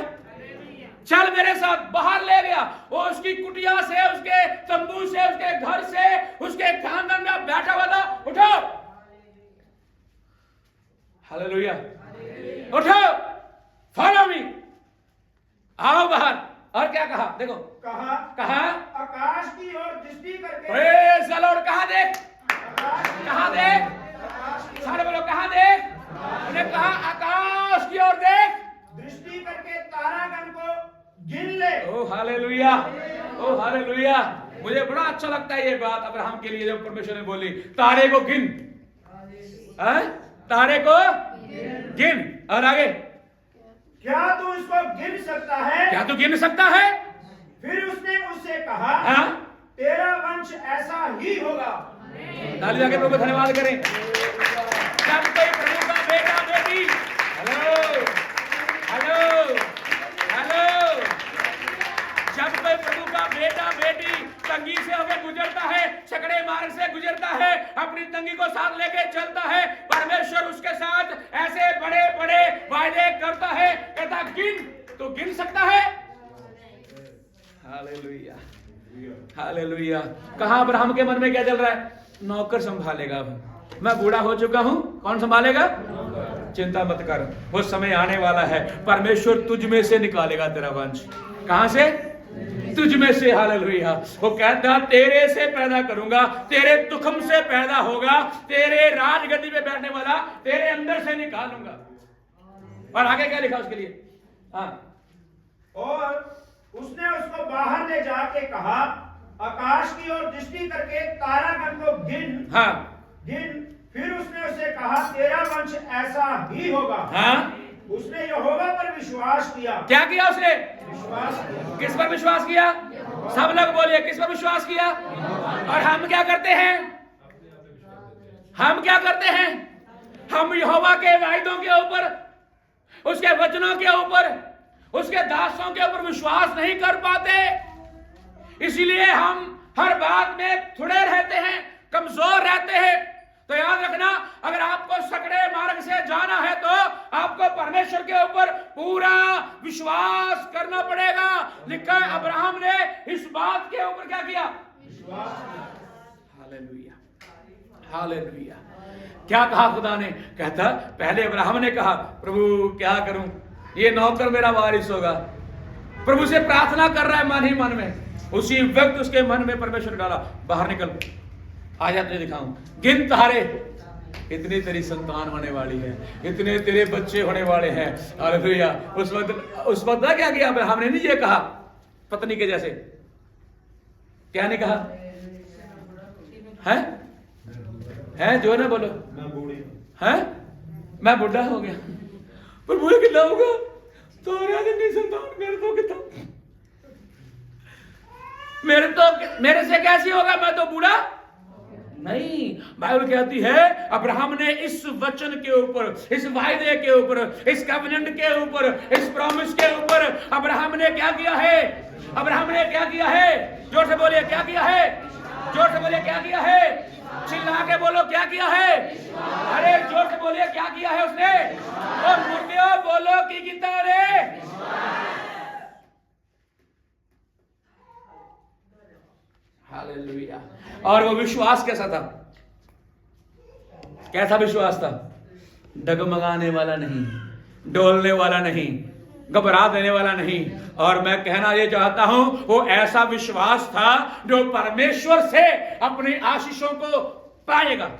चल मेरे साथ बाहर ले गया। वो उसकी कुटिया से, उसके तंबू से, उसके घर से, उसके खानदान में बैठा हुआ था। उठो, हालेलुया, उठो, फॉलो मी, आओ बाहर। और क्या कहा? देखो, कहा आकाश की ओर दृष्टि करके। Praise the Lord. कहां देख? कहां देख? सारे बोलो, कहां देख? उन्हें कहा आकाश की ओर देख, दृष्टि करके तारागण को गिन ले। ओ हालेलुया, ओ हालेलुया। मुझे बड़ा अच्छा लगता है ये बात अब्राहम के लिए जब परमेश्वर ने बोली तारे को गिन, तारे को गिन। और आगे, क्या तू इसको गिन सकता है? क्या तू गिन सकता है? फिर उसने उससे कहा, हाँ? तेरा वंश ऐसा ही होगा। ताली लगा के प्रभु धन्यवाद करें। जब कोई प्रभु का बेटा बेटी, हेलो हेलो हेलो, जब कोई प्रभु का बेटा बेटी तंगी से होकर गुजरता है, सकड़े मार्ग से गुजरता है, अपनी तंगी को साथ लेके चलता है, परमेश्वर उसके साथ ऐसे बड़े बड़े वायदे करता है। कहता गिन, तो गिन सकता है। Hallelujah, hallelujah. कहां अब्राहम के मन में क्या चल रहा है? नौकर संभालेगा, मैं बूढ़ा हो चुका हूं, कौन संभालेगा? चिंता मत कर, वो समय आने वाला है, परमेश्वर तुझ में से निकालेगा तेरा वंश। कहां से? तुझ में से। हालेलुया। वो कहता तेरे से पैदा करूंगा, तेरे तुखम से पैदा होगा, तेरे राजगद्दी पे बैठने वाला तेरे अंदर से निकालूंगा। और आगे क्या लिखा उसके लिए? हाँ, और उसने उसको बाहर ले जाके कहा, आकाश की ओर दृष्टि करके तारागण को गिन। हाँ, गिन। फिर उसने उसे कहा, तेरा वंश ऐसा ही होगा। हाँ? उसने यहोवा पर विश्वास किया। क्या किया उसने? विश्वास किया। किस पर विश्वास किया? सब लोग बोलिए, किस पर विश्वास किया? और हम क्या करते हैं? हम क्या करते हैं? हम यहोवा के वायदों के ऊपर, उसके वचनों के ऊपर, उसके दासों के ऊपर विश्वास नहीं कर पाते। इसीलिए हम हर बात में थोड़े रहते हैं, कमजोर रहते हैं। तो याद रखना, अगर आपको सकड़े मार्ग से जाना है तो आपको परमेश्वर के ऊपर पूरा विश्वास करना पड़ेगा। लिखा है अब्राहम ने इस बात के ऊपर क्या किया? Hallelujah, hallelujah. क्या कहा खुदा ने? कहता पहले अब्राहम ने कहा, प्रभु क्या करूं, ये नौकर मेरा वारिस होगा। प्रभु से प्रार्थना कर रहा है मन ही मन में। उसी वक्त उसके मन में परमेश्वर डाला, बाहर निकल, आ जा तुझे दिखाऊं, गिन तारे, इतनी तेरी संतान होने वाली है, इतने तेरे बच्चे होने वाले हैं। हालेलुया। उस वक्त क्या किया अब्राहम ने? नहीं ये कहा पत्नी के जैसे, क्या नहीं कहा है जो ना बोलो, है मैं बुढ़ा हो गया, प्रभु ये कितना होगा तो संतान मेरे तो कितना, मेरे से कैसी होगा, मैं तो बूढ़ा नहीं। बाइबल कहती है अब्राहम ने इस वचन के ऊपर, इस वायदे के ऊपर, इस कवनेंट के ऊपर, इस प्रॉमिस के ऊपर अब्राहम ने क्या किया है? अब्राहम ने क्या किया है? जोर से बोलिए, क्या किया है? जोर से बोलिए, क्या किया है? चिल्ला के बोलो, क्या किया है? अरे जोर से बोलिए, क्या किया है उसने? और मुर्गियों बोलो की गीता रे। हालेलुया। और वो विश्वास कैसा था? कैसा विश्वास था? डगमगाने वाला नहीं, डोलने वाला नहीं, घबरा देने वाला नहीं। और मैं कहना ये चाहता हूं, वो ऐसा विश्वास था जो परमेश्वर से अपनी आशीषों को पाएगा।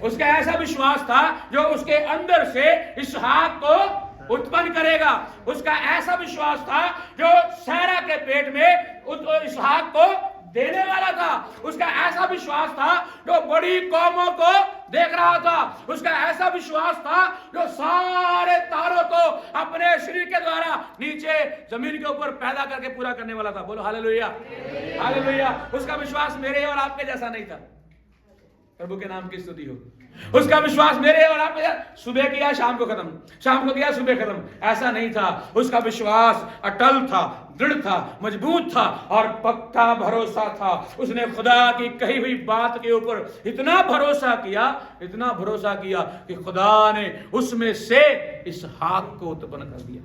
उसका ऐसा विश्वास था जो उसके अंदर से इसहाक को उत्पन्न करेगा। उसका ऐसा विश्वास था जो सारा के पेट में इसहाक को देने वाला था। उसका ऐसा विश्वास था जो बड़ी कौमों को देख रहा था। उसका ऐसा विश्वास था जो सारे तारों को अपने शरीर के द्वारा नीचे जमीन के ऊपर पैदा करके पूरा करने वाला था। बोलो हालेलुया, हालेलुया। उसका विश्वास मेरे और आपके जैसा नहीं था। प्रभु के नाम की स्तुति हो। उसका विश्वास मेरे और आप सुबह किया शाम को खत्म, शाम को किया सुबह खत्म, ऐसा नहीं था। उसका विश्वास अटल था, दृढ़ था, मजबूत था और पक्का भरोसा था। उसने खुदा की कही हुई बात के ऊपर इतना भरोसा किया, इतना भरोसा किया कि खुदा ने उसमें से इसहाक को उत्पन्न कर दिया।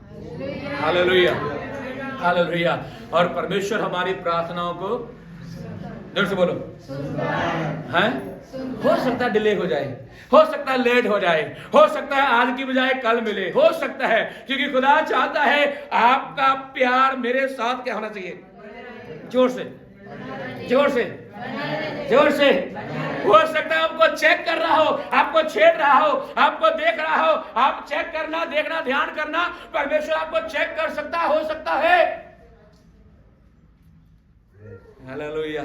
Hallelujah, hallelujah. और परमेश्वर हमारी प्रार्थनाओं को जोर से बोलो हैं। हो सकता है डिले हो जाए, हो सकता है लेट हो जाए, हो सकता है आज की बजाय कल मिले, हो सकता है, क्योंकि खुदा चाहता है आपका प्यार मेरे साथ क्या होना चाहिए? जोर से, जोर से, जोर से। हो सकता है आपको चेक कर रहा हो, आपको छेड़ रहा हो, आपको देख रहा हो। आप चेक करना, देखना, ध्यान करना, परमेश्वर आपको चेक कर सकता हो सकता है। हालेलुया।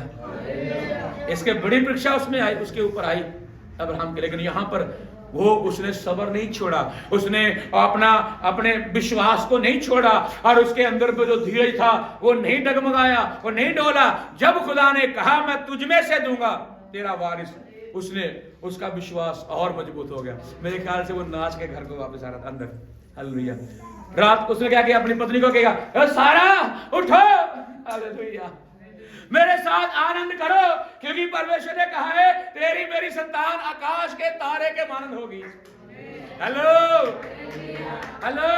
इसके बड़ी परीक्षा उसमें आई, उसके ऊपर आई अब्राहम के, लेकिन यहां पर वो उसने सब्र नहीं छोड़ा, उसने अपने विश्वास को नहीं छोड़ा और उसके अंदर पे जो धीरज था वो नहीं डगमगाया, वो नहीं डोला। जब खुदा ने कहा मैं तुझ में से दूंगा तेरा वारिस, उसने उसका विश्वास और मजबूत हो गया। मेरे ख्याल से वो नाच के घर को वापस आ रहा था अंदर। हालेलुया। रात उसने क्या किया? अपनी पत्नी को कहा सारा उठो, हालेलुया, मेरे साथ आनंद करो, क्योंकि परमेश्वर ने कहा है तेरी मेरी संतान आकाश के तारे के मानंद होगी। Hello, hello.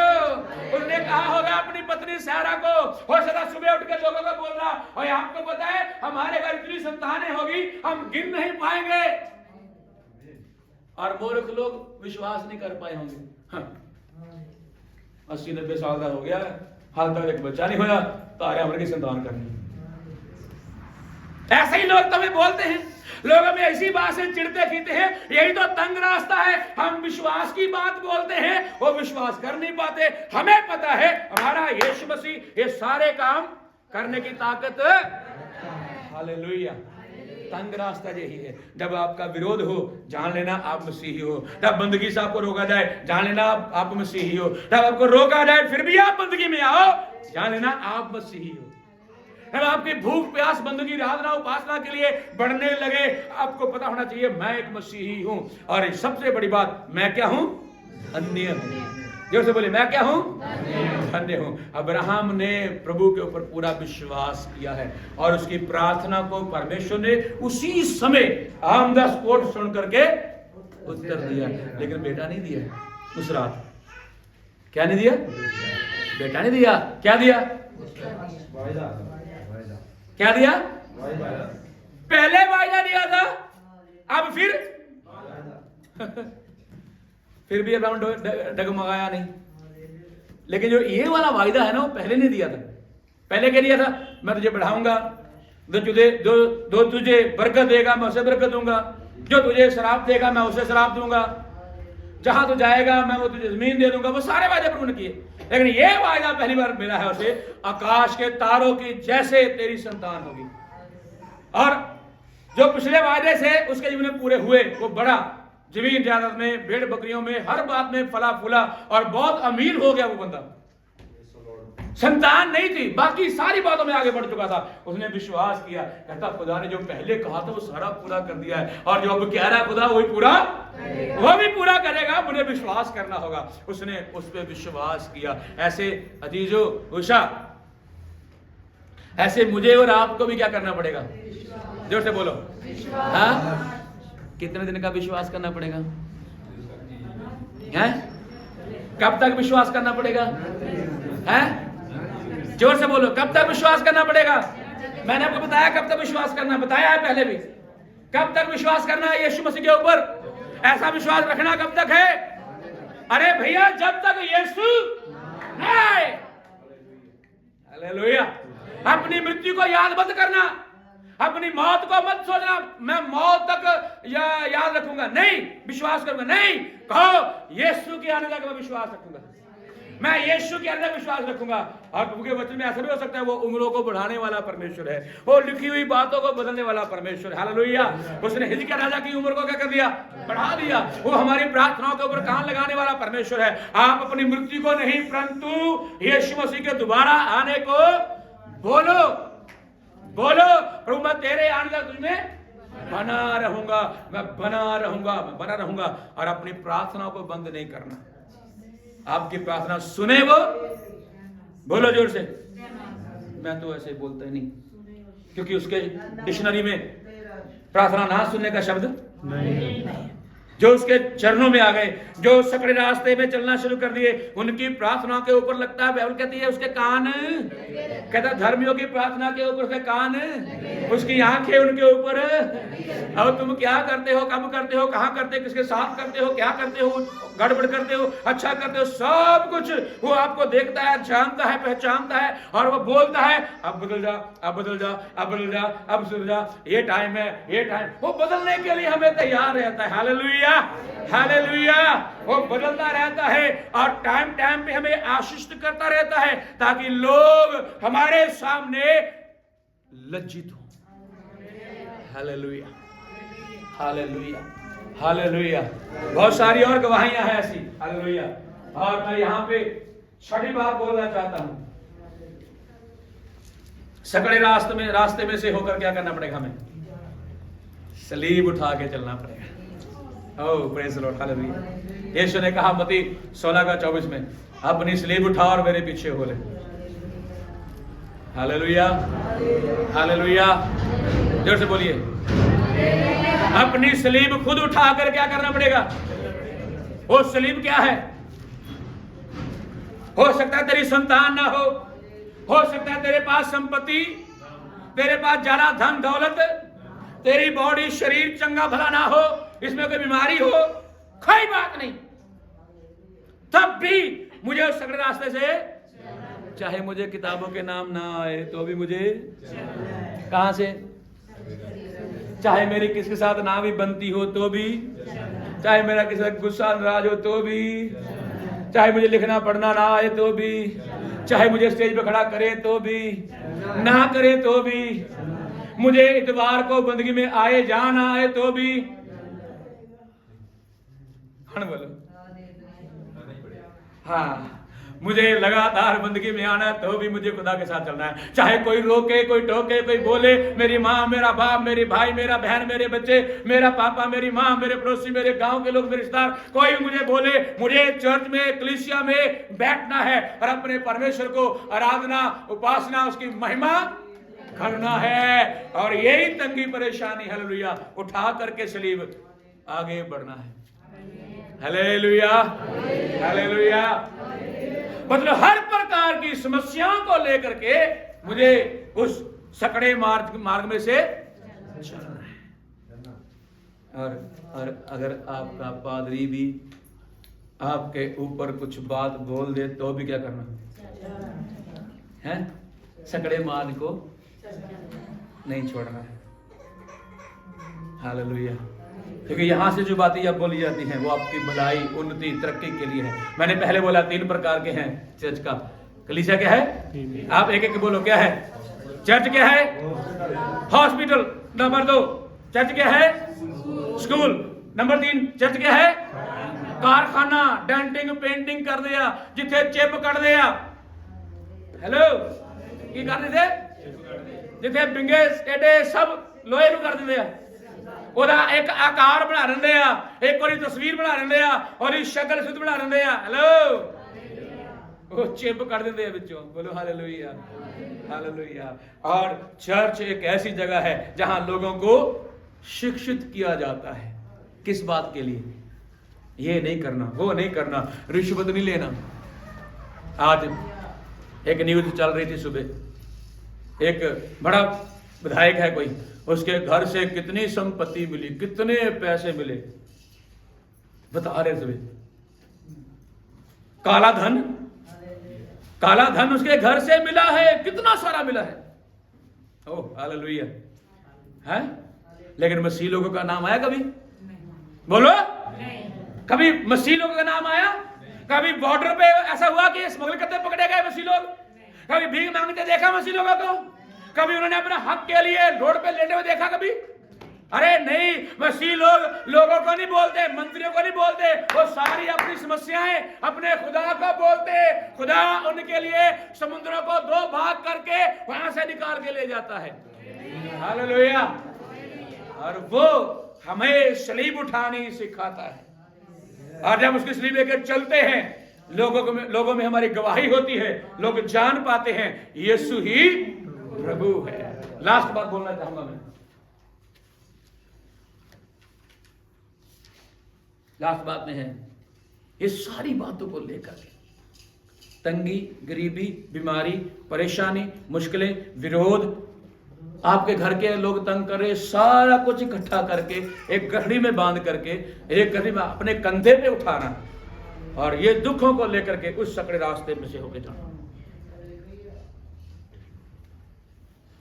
उसने कहा होगा अपनी पत्नी सारा को, हो सकता सुबह उठ के लोगों को बोल रहा, और आपको पता है हमारे घर इतनी संतानें होगी हम गिन नहीं पाएंगे। और मूर्ख लोग विश्वास नहीं कर पाए होंगे। 80-90 साल का हो गया, हाल तक एक बच्चा नहीं होया, तारे हमारे की संतान करनी। ऐसे ही लोग तुम्हें बोलते हैं, लोग हमें ऐसी बात से चिढ़ते खींचते हैं। यही तो तंग रास्ता है, हम विश्वास की बात बोलते हैं, वो विश्वास कर नहीं पाते। हमें पता है हमारा यीशु मसीह ये सारे काम करने की ताकत। हालेलुया। तंग रास्ता यही है। जब आपका विरोध हो जान लेना आप मसीही हो, जब बंदगी से आपको रोका जाए जान लेना आप मसीही हो, जब आपको रोका जाए फिर भी आप बंदगी में आओ जान लेना आप मसीही हो। जब आपकी भूख प्यास बंदगी आराधना उपासना के लिए बढ़ने लगे, आपको पता होना चाहिए मैं एक मसीही हूं। और सबसे बड़ी बात, मैं क्या हूं? अन्य हूं। जोर से बोले, मैं क्या हूं? अन्य हूं। अब्राहम ने प्रभु के ऊपर पूरा विश्वास किया है और उसकी प्रार्थना को परमेश्वर ने उसी समय ऑन द स्पॉट सुन करके उत्तर दिया। लेकिन बेटा नहीं दिया उस रात। क्या नहीं दिया? बेटा नहीं दिया। क्या दिया? क्या दिया? पहले वायदा दिया था, अब फिर भी अब्राहम डगमगाया नहीं। लेकिन जो ये वाला वायदा है ना वो पहले नहीं दिया था। पहले क्या दिया था? मैं तुझे बढ़ाऊंगा, जो तुझे बरकत देगा मैं उसे बरकत दूंगा, जो तुझे शराब देगा मैं उसे शराब दूंगा, जहां तू जाएगा मैं वो तुझे जमीन दे दूंगा। वो सारे वायदे प्रभु ने किए, लेकिन ये वायदा पहली बार मिला है उसे, आकाश के तारों की जैसे तेरी संतान होगी। और जो पिछले वायदे से उसके जीवन में पूरे हुए, वो बड़ा जमीन जायदाद में, भेड़ बकरियों में, हर बात में फला फूला और बहुत अमीर हो गया वो बंदा। संतान नहीं थी, बाकी सारी बातों में आगे बढ़ चुका था। उसने विश्वास किया, कहता खुदा ने जो पहले कहा था वो सारा पूरा कर दिया है, और जो अब कह रहा है खुदा वही पूरा, वो भी पूरा करेगा। मुझे विश्वास करना होगा। उसने उस पर विश्वास किया। ऐसे अजीजो उषा, ऐसे मुझे और आपको भी क्या करना पड़ेगा? जोर से बोलो, हाँ? कितने दिन का विश्वास करना पड़ेगा? हैं? कब तक विश्वास करना पड़ेगा? हैं? जोर से बोलो, कब तक विश्वास करना पड़ेगा? मैंने आपको बताया कब तक विश्वास करना, बताया है पहले भी। कब तक विश्वास करना है यीशु मसीह के ऊपर? ऐसा विश्वास रखना कब तक है? अरे भैया, जब तक यीशु नहीं। हालेलुया। अपनी मृत्यु को याद मत करना, अपनी मौत को मत सोचना मैं मौत तक याद रखूंगा, नहीं विश्वास करूंगा, नहीं। कहो यीशु के आने तक मैं विश्वास रखूंगा, मैं यीशु के अंदर विश्वास रखूंगा। और प्रभु के वचन में ऐसा भी हो सकता है वो उम्रों को बढ़ाने वाला परमेश्वर है, वो लिखी हुई बातों को बदलने वाला परमेश्वर है। हालेलुया। उसने हिजकिय्याह राजा की उम्र को क्या कर दिया? बढ़ा दिया। वो हमारी प्रार्थनाओं के ऊपर कान लगाने वाला परमेश्वर है। आप अपनी मृत्यु को नहीं, परंतु यीशु मसीह के दोबारा आने को बोलो, बोलो प्रभु मैं तेरे आने तक तुझमें बना रहूंगा, मैं बना रहूंगा, मैं बना रहूंगा। और अपनी प्रार्थना को बंद नहीं करना। आपकी प्रार्थना सुने वो, बोलो जोर से। मैं तो ऐसे बोलता ही नहीं, क्योंकि उसके डिक्शनरी में प्रार्थना ना सुनने का शब्द नहीं। जो उसके चरणों में आ गए, जो सकड़े रास्ते में चलना शुरू कर दिए, उनकी प्रार्थना के ऊपर लगता है, बाइबल कहती है उसके कान, कहता है धर्मियों की प्रार्थना के ऊपर उसके कान, उसकी आंखें उनके ऊपर। अब तुम क्या करते हो, कब करते हो, कहां करते हो, किसके साथ करते हो, क्या करते हो, गड़बड़ करते हो, अच्छा करते हो, सब कुछ वो आपको देखता है, जानता है, पहचानता है। और वो बोलता है अब बदल जा, अब बदल जा, अब बदल जा, अब सुधर जा, ये टाइम है, ये टाइम। वो बदलने के लिए हमें तैयार रहता है। Hallelujah, hallelujah. वो बदलता रहता है और टाइम टाइम पे हमें आशीष करता रहता है, ताकि लोग हमारे सामने लज्जित हो। Hallelujah, hallelujah, hallelujah. बहुत सारी और गवाहियां हैं ऐसी। हालेलुया। और मैं यहां पे छठी बात बोलना चाहता हूं। सकड़े रास्ते में से होकर क्या करना पड़ेगा हमें? सलीब उठा के चलना पड़ेगा। ओह प्रेज़ द लॉर्ड, हालेलुया। यीशु ने कहा मत्ती 16:24 में, अपनी सलीब उठा और मेरे पीछे हो ले। Hallelujah, hallelujah. जोर से बोलिए। अपनी सलीब खुद उठाकर क्या करना पड़ेगा? वो सलीब क्या है? हो सकता है तेरी संतान ना हो सकता है तेरे पास संपत्ति, तेरे पास ज्यादा धन दौलत, तेरी बॉडी शरीर चंगा भला ना हो, इसमें कोई बीमारी हो, कोई बात नहीं, तब भी मुझे उस सकड़े रास्ते से, चाहे मुझे किताबों के नाम ना आए तो भी मुझे, कहां से, चाहे मेरी किसके साथ ना भी बनती हो तो भी, चाहे मेरा किसी का गुस्सा नाराज हो तो भी, चाहे मुझे लिखना पढ़ना ना आए तो भी, चाहे मुझे स्टेज पे खड़ा करे तो भी, ना करे तो भी, मुझे इतवार को बंदगी में आए जा ना आए तो भी, बोलो हाँ, मुझे लगातार बंदगी में आना है तो भी मुझे खुदा के साथ चलना है। चाहे कोई रोके, कोई टोके, कोई बोले, मेरी माँ, मेरा बाप, मेरी भाई, मेरा बहन, मेरे बच्चे, मेरा पापा, मेरी माँ, मेरे पड़ोसी, मेरे गांव के लोग, मेरे रिश्तेदार, कोई मुझे बोले, मुझे चर्च में, कलीसिया में बैठना है और अपने परमेश्वर को आराधना, उपासना, उसकी महिमा करना है। और यही तंगी परेशानी, हालेलुया, उठा करके सलीब आगे बढ़ना है। Hallelujah, hallelujah. मतलब हर प्रकार की समस्याओं को लेकर के मुझे उस सकड़े मार्ग में से चलना है। और अगर आपका पादरी भी आपके ऊपर कुछ बात बोल दे तो भी क्या करना है? सकड़े मार्ग को नहीं छोड़ना है। हालेलुया। क्योंकि यहां से जो बातें अब बोली जाती हैं वो आपकी भलाई, उन्नति, तरक्की के लिए है। मैंने पहले बोला 3 प्रकार के हैं चर्च का। कलीसिया क्या है? आप एक एक बोलो, क्या है? चर्च क्या है? हॉस्पिटल। नंबर 2 चर्च क्या है? स्कूल। नंबर 3 चर्च क्या है? कारखाना। डेंटिंग पेंटिंग कर दिया, जिथे चिप कट दिया। हेलो, की कर दिते? जिथे बिंगे टेढ़े सब लोहे ਨੂੰ कर दिंदे आ, ਉਹਦਾ ਇੱਕ ਆਕਾਰ ਬਣਾ ਦਿੰਦੇ ਆ, ਇੱਕ ਉਹਦੀ ਤਸਵੀਰ ਬਣਾ ਦਿੰਦੇ ਆ, ਉਹਦੀ ਸ਼ਕਲ ਸੁਧ ਬਣਾ ਦਿੰਦੇ ਆ। ਹੈਲੋ, ਉਹ ਚਿਪ ਕੱਢ ਦਿੰਦੇ ਆ ਵਿੱਚੋਂ। बोलो हालेलुया, हालेलुया। और चर्च एक ऐसी जगह है जहां लोगों को शिक्षित किया जाता है। किस बात के लिए? ये नहीं करना, वो नहीं करना, रिश्वत नहीं लेना। आज एक न्यूज चल रही थी सुबह, एक बड़ा विधायक है कोई, उसके घर से कितनी संपत्ति मिली, कितने पैसे मिले, बता रहे थे। काला धन उसके घर से मिला है, कितना सारा मिला है। Oh hallelujah. है लेकिन मसीह लोगों का नाम आया कभी? बोलो, कभी मसीह लोगों का नाम आया? कभी बॉर्डर पे ऐसा हुआ कि स्मगल करते पकड़े गए मसीह लोग? कभी भीख मांगते देखा मसीह लोगों को? कभी उन्होंने अपने हक के लिए रोड पे लेटे हुए देखा कभी? अरे नहीं, मसीह लोगों को नहीं बोलते, मंत्रियों को नहीं बोलते, वो सारी अपनी समस्याएं अपने खुदा को बोलते। खुदा उनके लिए समुद्रों को 2 भाग करके वहां से निकाल के ले जाता है। हालेलुया, और वो हमें सलीब उठानी सिखाता है। और जब उसकी सलीब लेकर चलते हैं, लोगों में हमारी गवाही होती है, लोग जान पाते हैं यीशु ही प्रभु है। लास्ट बात बोलना चाहूंगा मैं, लास्ट बात में है, ये सारी बातों को लेकर तंगी, गरीबी, बीमारी, परेशानी, मुश्किलें, विरोध, आपके घर के लोग तंग कर रहे, सारा कुछ इकट्ठा करके एक गठरी में बांध करके एक गठरी में अपने कंधे पे उठाना और ये दुखों को लेकर के उस सकड़े रास्ते में से होके जाना,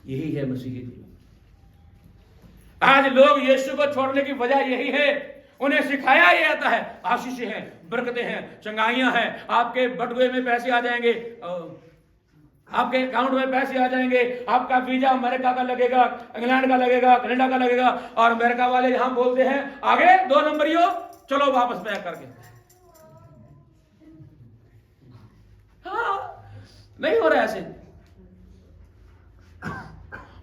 यही है मसीही जीवन। आज लोग यीशु को छोड़ने की वजह यही है, उन्हें सिखाया ये आता है आशीषें हैं, बरकतें हैं, चंगाइयां हैं, आपके बटुए में पैसे आ जाएंगे, आपके अकाउंट में पैसे आ जाएंगे, आपका वीजा अमेरिका का लगेगा, इंग्लैंड का लगेगा, कनाडा का लगेगा। और अमेरिका वाले यहां बोलते हैं आगे 2 नंबरियो, चलो वापस पैक करके। हाँ, नहीं हो रहा ऐसे।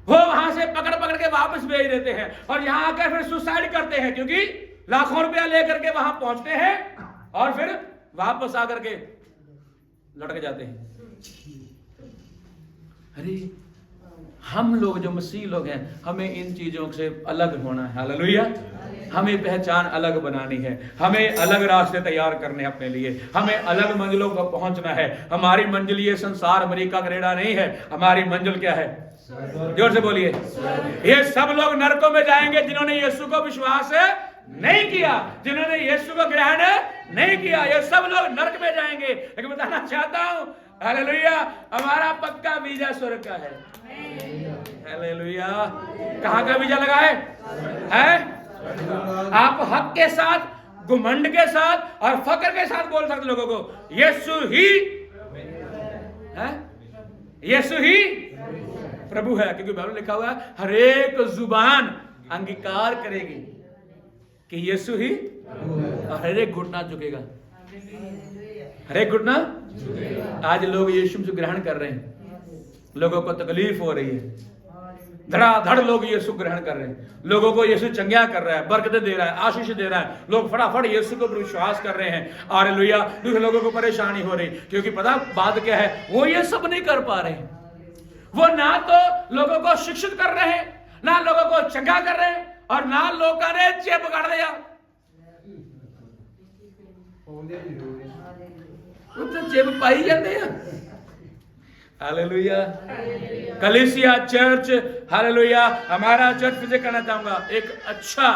वो वहां से पकड़ पकड़ के वापस भेज देते हैं और यहां आकर फिर सुसाइड करते हैं, क्योंकि लाखों रुपया लेकर के वहां पहुंचते हैं और फिर वापस आकर के लटक जाते हैं। अरे हम लोग जो मसीह लोग हैं, हमें इन चीजों से अलग होना है। हालेलुया। हमें पहचान अलग बनानी है, हमें अलग रास्ते तैयार करने अपने लिए, हमें अलग मंजिलों पर पहुंचना है। हमारी मंजिल ये संसार अमेरिका कनाडा नहीं है, हमारी मंजिल क्या है? जोर से बोलिए। ये सब लोग नरकों में जाएंगे जिन्होंने यीशु को विश्वास नहीं किया, जिन्होंने यीशु को ग्रहण नहीं किया, ये सब लोग नरक में जाएंगे। लेकिन बताना चाहता हूं, हालेलुया, हमारा पक्का वीजा स्वर्ग का है। हालेलुया। कहां का वीजा लगा है? आप हक के साथ, घुमंड के साथ और फक्र के साथ बोल सकते लोगों को यीशु ही है, यीशु ही प्रभु है। क्योंकि बाइबल लिखा हुआ है हर एक जुबान अंगीकार करेगी कि यीशु ही, और हर एक घुटना झुकेगा, हर एक घुटना। आज लोग यीशु को ग्रहण कर रहे हैं, लोगों को तकलीफ हो रही है, धड़ाधड़ लोग यीशु ग्रहण कर रहे हैं, लोगों को यीशु चंगिया कर रहा है, बरकतें दे रहा है, आशीष दे रहा है, लोग फटाफट यीशु को विश्वास कर रहे हैं। हालेलुया। दूसरे लोगों को परेशानी हो रही, क्योंकि पता बात क्या है, वो ये सब नहीं कर पा रहे हैं। वो ना तो लोगों को शिक्षित कर रहे हैं, ना लोगों को चंगा कर रहे हैं, और ना लोगों ने चेप कर दिया। तो चेप पाई जाते हैं। हालेलुया। कलीसिया चर्च, हालेलुया, हमारा चर्च फिर से कहना चाहूंगा, एक अच्छा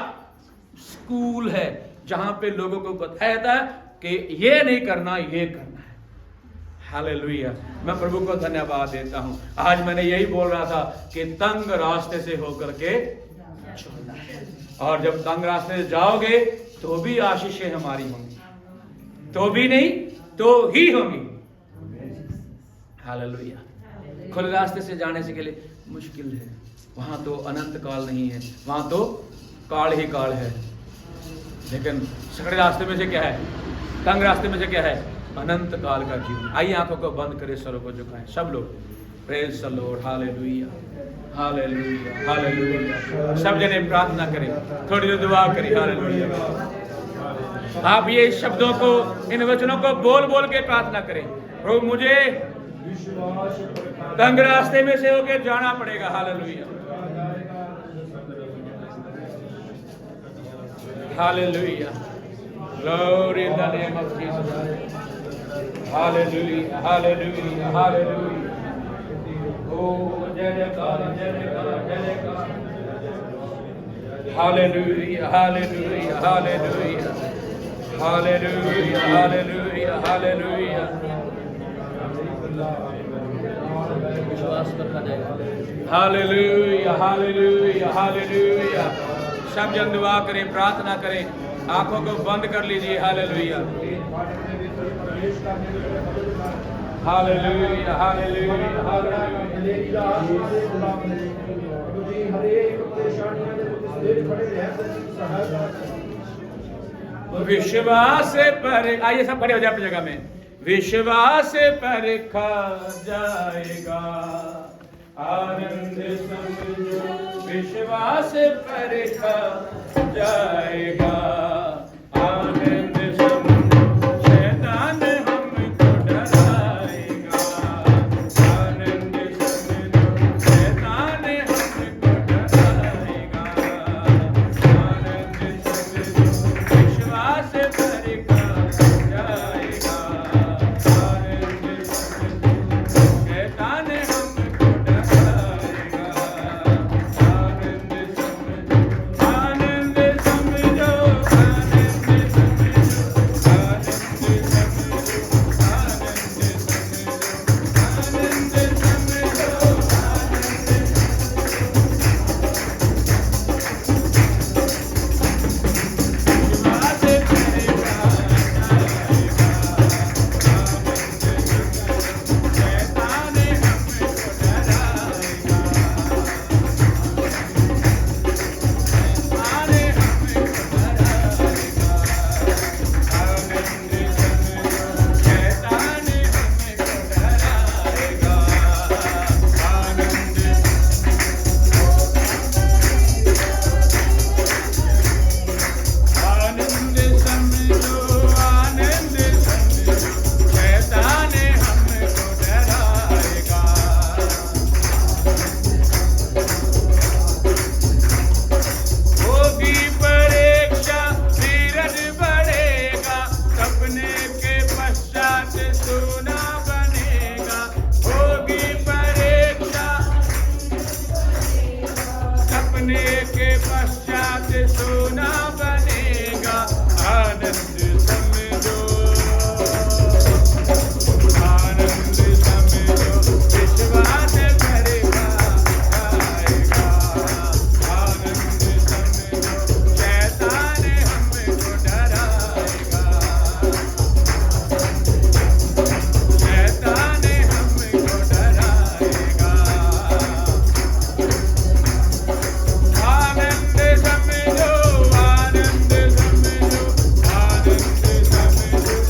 स्कूल है जहां पे लोगों को बताया जाता है कि ये नहीं करना, ये करना है। हालेलुया। मैं प्रभु को धन्यवाद देता हूं। आज मैंने यही बोल रहा था कि तंग रास्ते से होकर के चलना है, और जब तंग रास्ते से जाओगे तो भी आशीषें हमारी होंगी, तो भी नहीं तो ही होंगी। हालेलुया। खुले रास्ते से जाने से के लिए मुश्किल है, वहां तो अनंत काल नहीं है, वहां तो काल ही काल है। लेकिन सकड़े रास्ते में से क्या है? तंग रास्ते में से क्या है? अनंत काल का जीवन। आइए आंखों को बंद करें, सरों को झुकाएं सब लोग। Praise the Lord. Hallelujah, hallelujah, hallelujah. सब जने प्रार्थना करें, थोड़ी देर दुआ करें। हालेलुया। आप ये शब्दों को, इन वचनों को बोल बोल के प्रार्थना करें। प्रभु मुझे तंग रास्ते में से होकर जाना पड़ेगा। Hallelujah, hallelujah. Glory in the name of Jesus. Hallelujah, hallelujah, hallelujah. Oh, jayakar, jayakar, jayakar. Hallelujah, hallelujah, hallelujah. Hallelujah, hallelujah, hallelujah. Hallelujah, hallelujah, hallelujah. सब जन दुआ करें, प्रार्थना करें, आंखों को बंद कर लीजिए। Hallelujah, hallelujah, hallelujah, hallelujah. विश्वास पर, आइए सब खड़े हो जाए अपनी जगह में। विश्वास पर खा जाएगा, आनंद समझो विश्वास परखा जाएगा। आनंद समझो शैतान हमको डराएगा। आनंद समझो शैतान हमको डराएगा। आनंद समझो विश्वास परखा जाएगा। आनंद समझो शैतान हमको डराएगा। आनंद समझो, आनंद समझो, आनंद समझो, आनंद समझो, विश्वास करेगा शैतान हमको डराएगा। आने हमको डराएगा। आनंद समझो शैतान हमको डराएगा। आनंद समझो, आनंद समझो शैतान हमको डराएगा। होगी परीक्षा धीरज बढ़ेगा, सपने के पश्चात सोना बनेगा। होगी परीक्षा सपने के पश्चात सोना बनेगा। आनंद समझो, आनंद समझो विश्वास करेगा जाएगा। आनंद समझो शैतान हमको डराएगा। शैतान हमको डराएगा। आनंद समझो, आनंद समझो, आनंद समझो, आनंद समझो,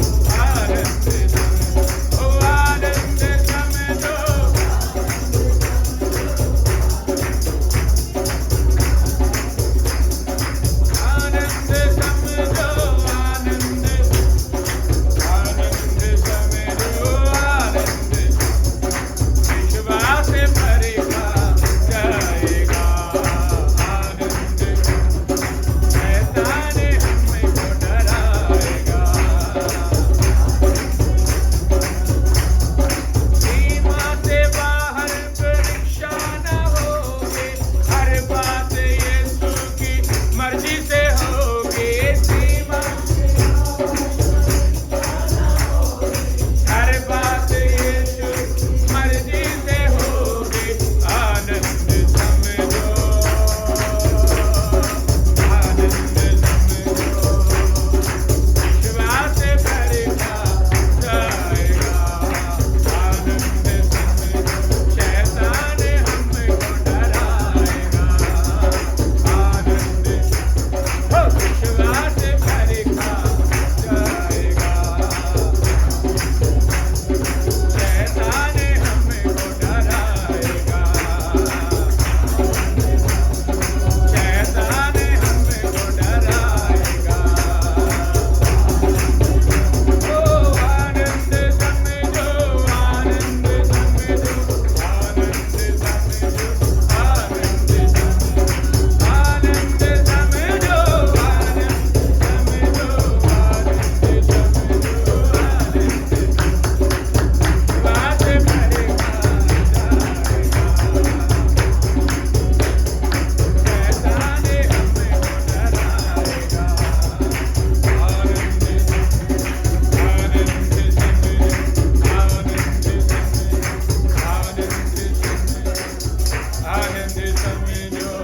आनंद समझो। आनंद समझो, आनंद, आनंद समझो, आनंद विश्वास भरेगा जाएगा। आनंद शैतान हमको डराएगा। सीमा से बाहर परीक्षा न होगी, हर बात यीशु की मर्जी से होगी। सीमा हर बात यीशु मर्जी से होगी। आनंद समझो, आनंद समझो विश्वास भरेगा जाएगा। आनंद समझो शैतान हमको डराएगा। आनंद विश्वास भरेगा जाएगा। शैतान हमको डराएगा। शैतान हमको डराएगा। ओ आनंद समझो, आनंद समझो, आनंद समझो, आनंद समझो, आनंद समझो, आनंद समझो, आनंद समझो, बात भरेगा जाएगा। शैतान हमको डराएगा। आनंद आनंद समझो।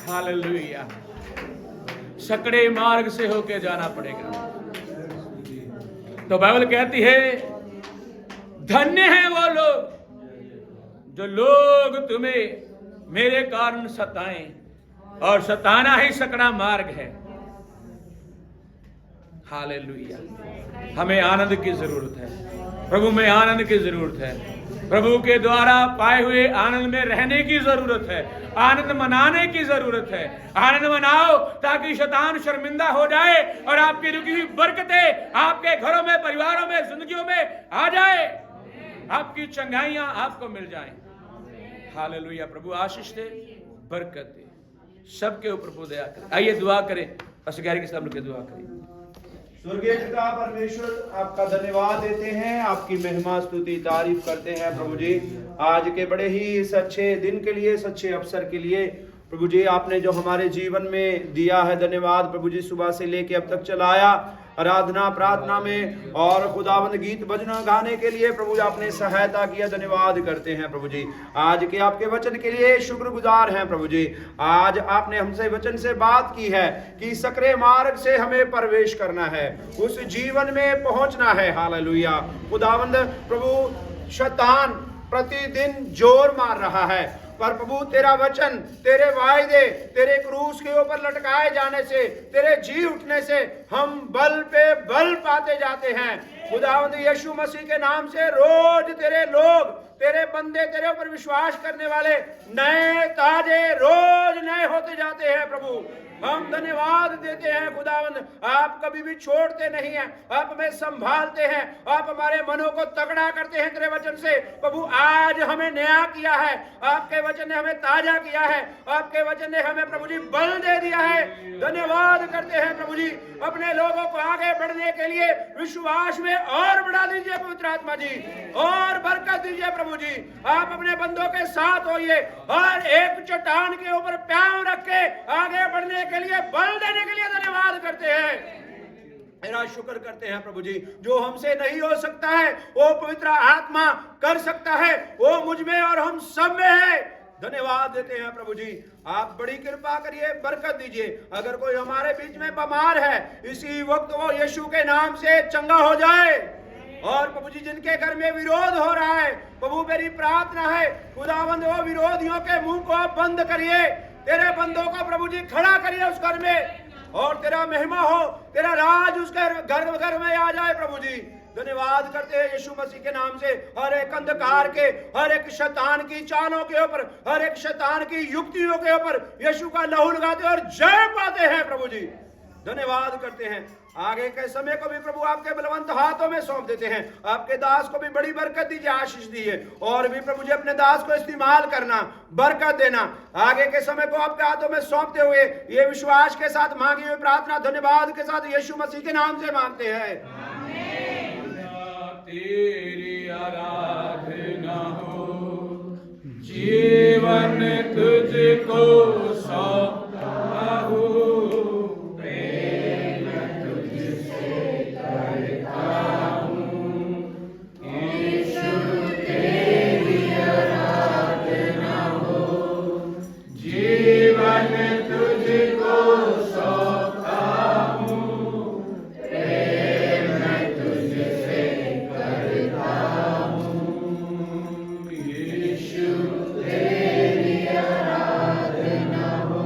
हालेलुया। सकड़े मार्ग से होके जाना पड़ेगा। तो बाइबल कहती है धन्य है वो लोग जो लोग तुम्हें मेरे कारण सताएं, और सताना ही सकड़ा मार्ग है। हालेलुया। हमें आनंद की जरूरत है, प्रभु में आनंद की जरूरत है। प्रभु के द्वारा पाए हुए आनंद में रहने की जरूरत है, आनंद मनाने की जरूरत है। आनंद मनाओ ताकि शैतान शर्मिंदा हो जाए और आपकी रुकी हुई बरकतें आपके घरों में, परिवारों में, जिंदगियों में आ जाए, आपकी चंगाइयां आपको मिल जाएं। हालेलुया। प्रभु आशीष दे, बरकत दे, सबके ऊपर प्रभु दया करे। आइए दुआ करें, असगारी के सामने दुआ करें। स्वर्गीय पिता परमेश्वर, आपका धन्यवाद देते हैं, आपकी महिमा स्तुति तारीफ करते हैं प्रभु जी, आज के बड़े ही इस अच्छे दिन के लिए, सच्चे अवसर के लिए प्रभु जी, आपने जो हमारे जीवन में दिया है। धन्यवाद प्रभु जी, सुबह से लेके अब तक चलाया, आराधना प्रार्थना में और खुदावंद गीत भजन गाने के लिए प्रभु जी आपने सहायता किया। धन्यवाद करते हैं प्रभु जी, आज के आपके वचन के लिए शुक्रगुजार हैं प्रभु जी। आज आपने हमसे वचन से बात की है कि सकरे मार्ग से हमें प्रवेश करना है, उस जीवन में पहुंचना है। हालेलुया। खुदावंद प्रभु, शैतान प्रतिदिन जोर मार रहा है, पर प्रभु तेरा वचन, तेरे वायदे, तेरे क्रूस के ऊपर लटकाए जाने से, तेरे जी उठने से हम बल पे बल पाते जाते हैं। खुदावंद यीशु मसीह के नाम से रोज तेरे लोग, तेरे बंदे, तेरे ऊपर विश्वास करने वाले नए ताजे रोज नए होते जाते हैं प्रभु। हम धन्यवाद देते हैं खुदावंद, आप कभी भी छोड़ते नहीं हैं, आप हमें संभालते हैं, आप हमारे मनों को तगड़ा करते हैं तेरे वचन से। प्रभु आज हमें नया किया है, आपके वचन ने हमें ताजा किया है, आपके वचन ने हमें प्रभु जी बल दे दिया है। धन्यवाद करते हैं प्रभु जी, अपने लोगों को आगे बढ़ने के लिए विश्वास में और बढ़ा दीजिए पवित्र आत्मा जी, और बरकत दीजिए प्रभु जी। आप अपने बंदों के साथ होइए, हर एक चट्टान के ऊपर पैर रख के आगे बढ़ने के लिए, बल देने के लिए धन्यवाद करते हैं। मेरा शुक्र करते हैं प्रभु जी, जो हमसे नहीं हो सकता है वो पवित्र आत्मा कर सकता है, वो मुझ में और हम सब में है। धन्यवाद देते हैं प्रभु जी, आप बड़ी कृपा करिए, बरकत दीजिए। अगर कोई हमारे बीच में बीमार है, इसी वक्त वो यीशु के नाम से चंगा हो जाए। और प्रभु जी, जिनके घर में विरोध हो रहा है, प्रभु मेरी प्रार्थना है खुदावंद वो विरोधियों के मुंह को आप बंद करिए, तेरे बंदों को प्रभु जी खड़ा करिए उस घर में, और तेरा महिमा हो, तेरा राज उसके घर में आ जाए प्रभु जी। धन्यवाद करते हैं यीशु मसीह के नाम से, हर एक अंधकार के, हर एक शैतान की चालों के ऊपर, हर एक शैतान की युक्तियों के ऊपर यीशु का लहू लगाते और जय पाते हैं प्रभु जी। धन्यवाद करते हैं। आगे के समय को भी प्रभु आपके बलवंत हाथों में सौंप देते हैं। आपके दास को भी बड़ी बरकत दीजिए, आशीष दीजिए, और भी प्रभु जी अपने दास को इस्तेमाल करना, बरकत देना। आगे के समय को आपके हाथों में सौंपते हुए ये विश्वास के साथ मांगी हुई प्रार्थना धन्यवाद के साथ यीशु मसीह के नाम से मांगते हैं। तेरी आराधना हो, जीवन तुझको सौंपता हूँ, प्रेम तुझसे करता हूँ। यीशु तेरी आराधना हो, जीवन तुझको सौंपता हूँ, प्रेम तुझसे करता हूँ। यीशु तेरी आराधना हो,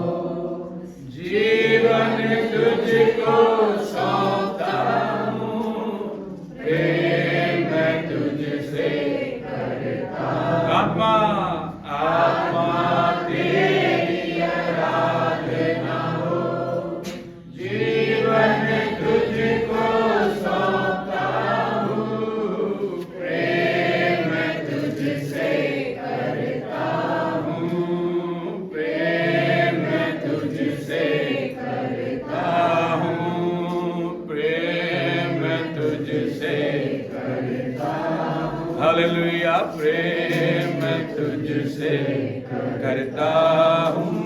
जीवन तुझको सौंपता हूँ, प्रेम तुझसे करता हूँ। आत्मा तेरी आराधना हो, जीवन तुझको सौंपता हूँ, प्रेम तुझसे करता हूँ, प्रेम तुझसे करता हूँ, प्रेम तुझसे करता हूँ। हालेलुया। प्रेम तुझसे करता हूँ।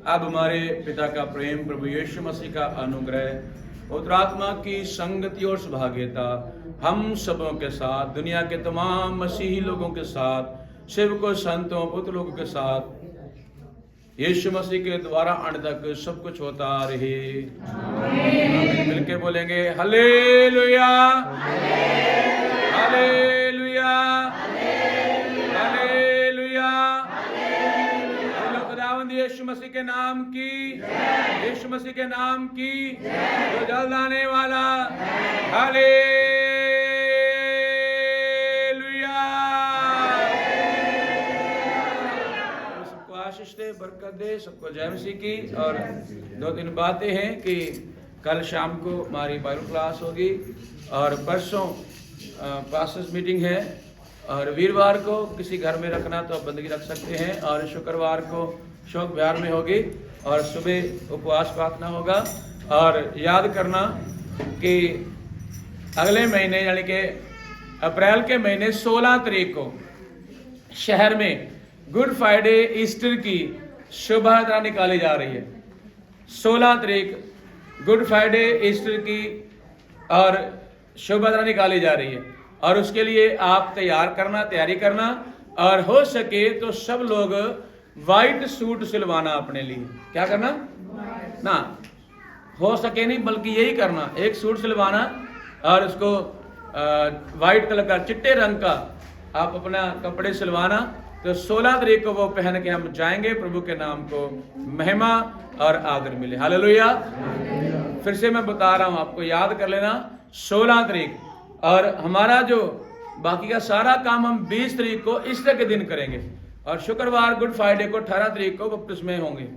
अब हमारे पिता का प्रेम, प्रभु यीशु मसीह का अनुग्रह, पवित्र आत्मा की संगति और सौभाग्यता हम सबों के साथ, दुनिया के तमाम मसीही लोगों के साथ, सेवकों, संतों, पुत्र लोगों के साथ यीशु मसीह के द्वारा अंत तक सब कुछ होता रहे। आमीन। मिलके बोलेंगे हालेलुया, हालेलुया, हालेलुया। खुदावंद यीशु मसीह के नाम की, यीशु मसीह के नाम की, जो जल्द आने वाला। हालेलुया। बरकत दे, सबको जय मसीह की। और 2-3 बातें हैं कि कल शाम को हमारी बाइबल क्लास होगी और परसों पास्टर्स मीटिंग है, और वीरवार को किसी घर में रखना तो आप बंदगी रख सकते हैं, और शुक्रवार को शोक विहार में होगी और सुबह उपवास प्रार्थना होगा। और याद करना कि अगले महीने यानी कि अप्रैल के महीने 16 तारीख को शहर में गुड फ्राइडे ईस्टर की शोभा यात्रा निकाली जा रही है। 16 तारीख गुड फ्राइडे ईस्टर की और शोभा यात्रा निकाली जा रही है, और उसके लिए आप तैयारी करना, और हो सके तो सब लोग वाइट सूट सिलवाना अपने लिए। क्या करना ना, हो सके नहीं बल्कि यही करना, एक सूट सिलवाना और उसको वाइट कलर का, चिट्टे रंग का आप अपना कपड़े सिलवाना। तो 16 तारीख को वो पहन के हम जाएंगे, प्रभु के नाम को महिमा और आदर मिले। हालेलुया। फिर से मैं बता रहा हूं, आपको याद कर लेना 16 तारीख, और हमारा जो बाकी का सारा काम हम 20 तारीख को ईस्टर के दिन करेंगे, और शुक्रवार गुड फ्राइडे को 18 तारीख को बपतिस्मे होंगे।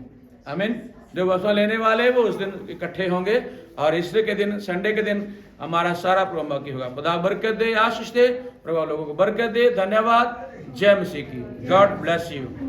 आमीन। जो बपतिस्मा लेने वाले वो उस दिन इकट्ठे होंगे, और ईस्टर के दिन, संडे के दिन हमारा सारा प्रोग्राम बाकी होगा। खुदा बरकत दे, आशीष दे, प्रभु लोगों को बरकत दे। धन्यवाद। जय मसीह की। God bless you.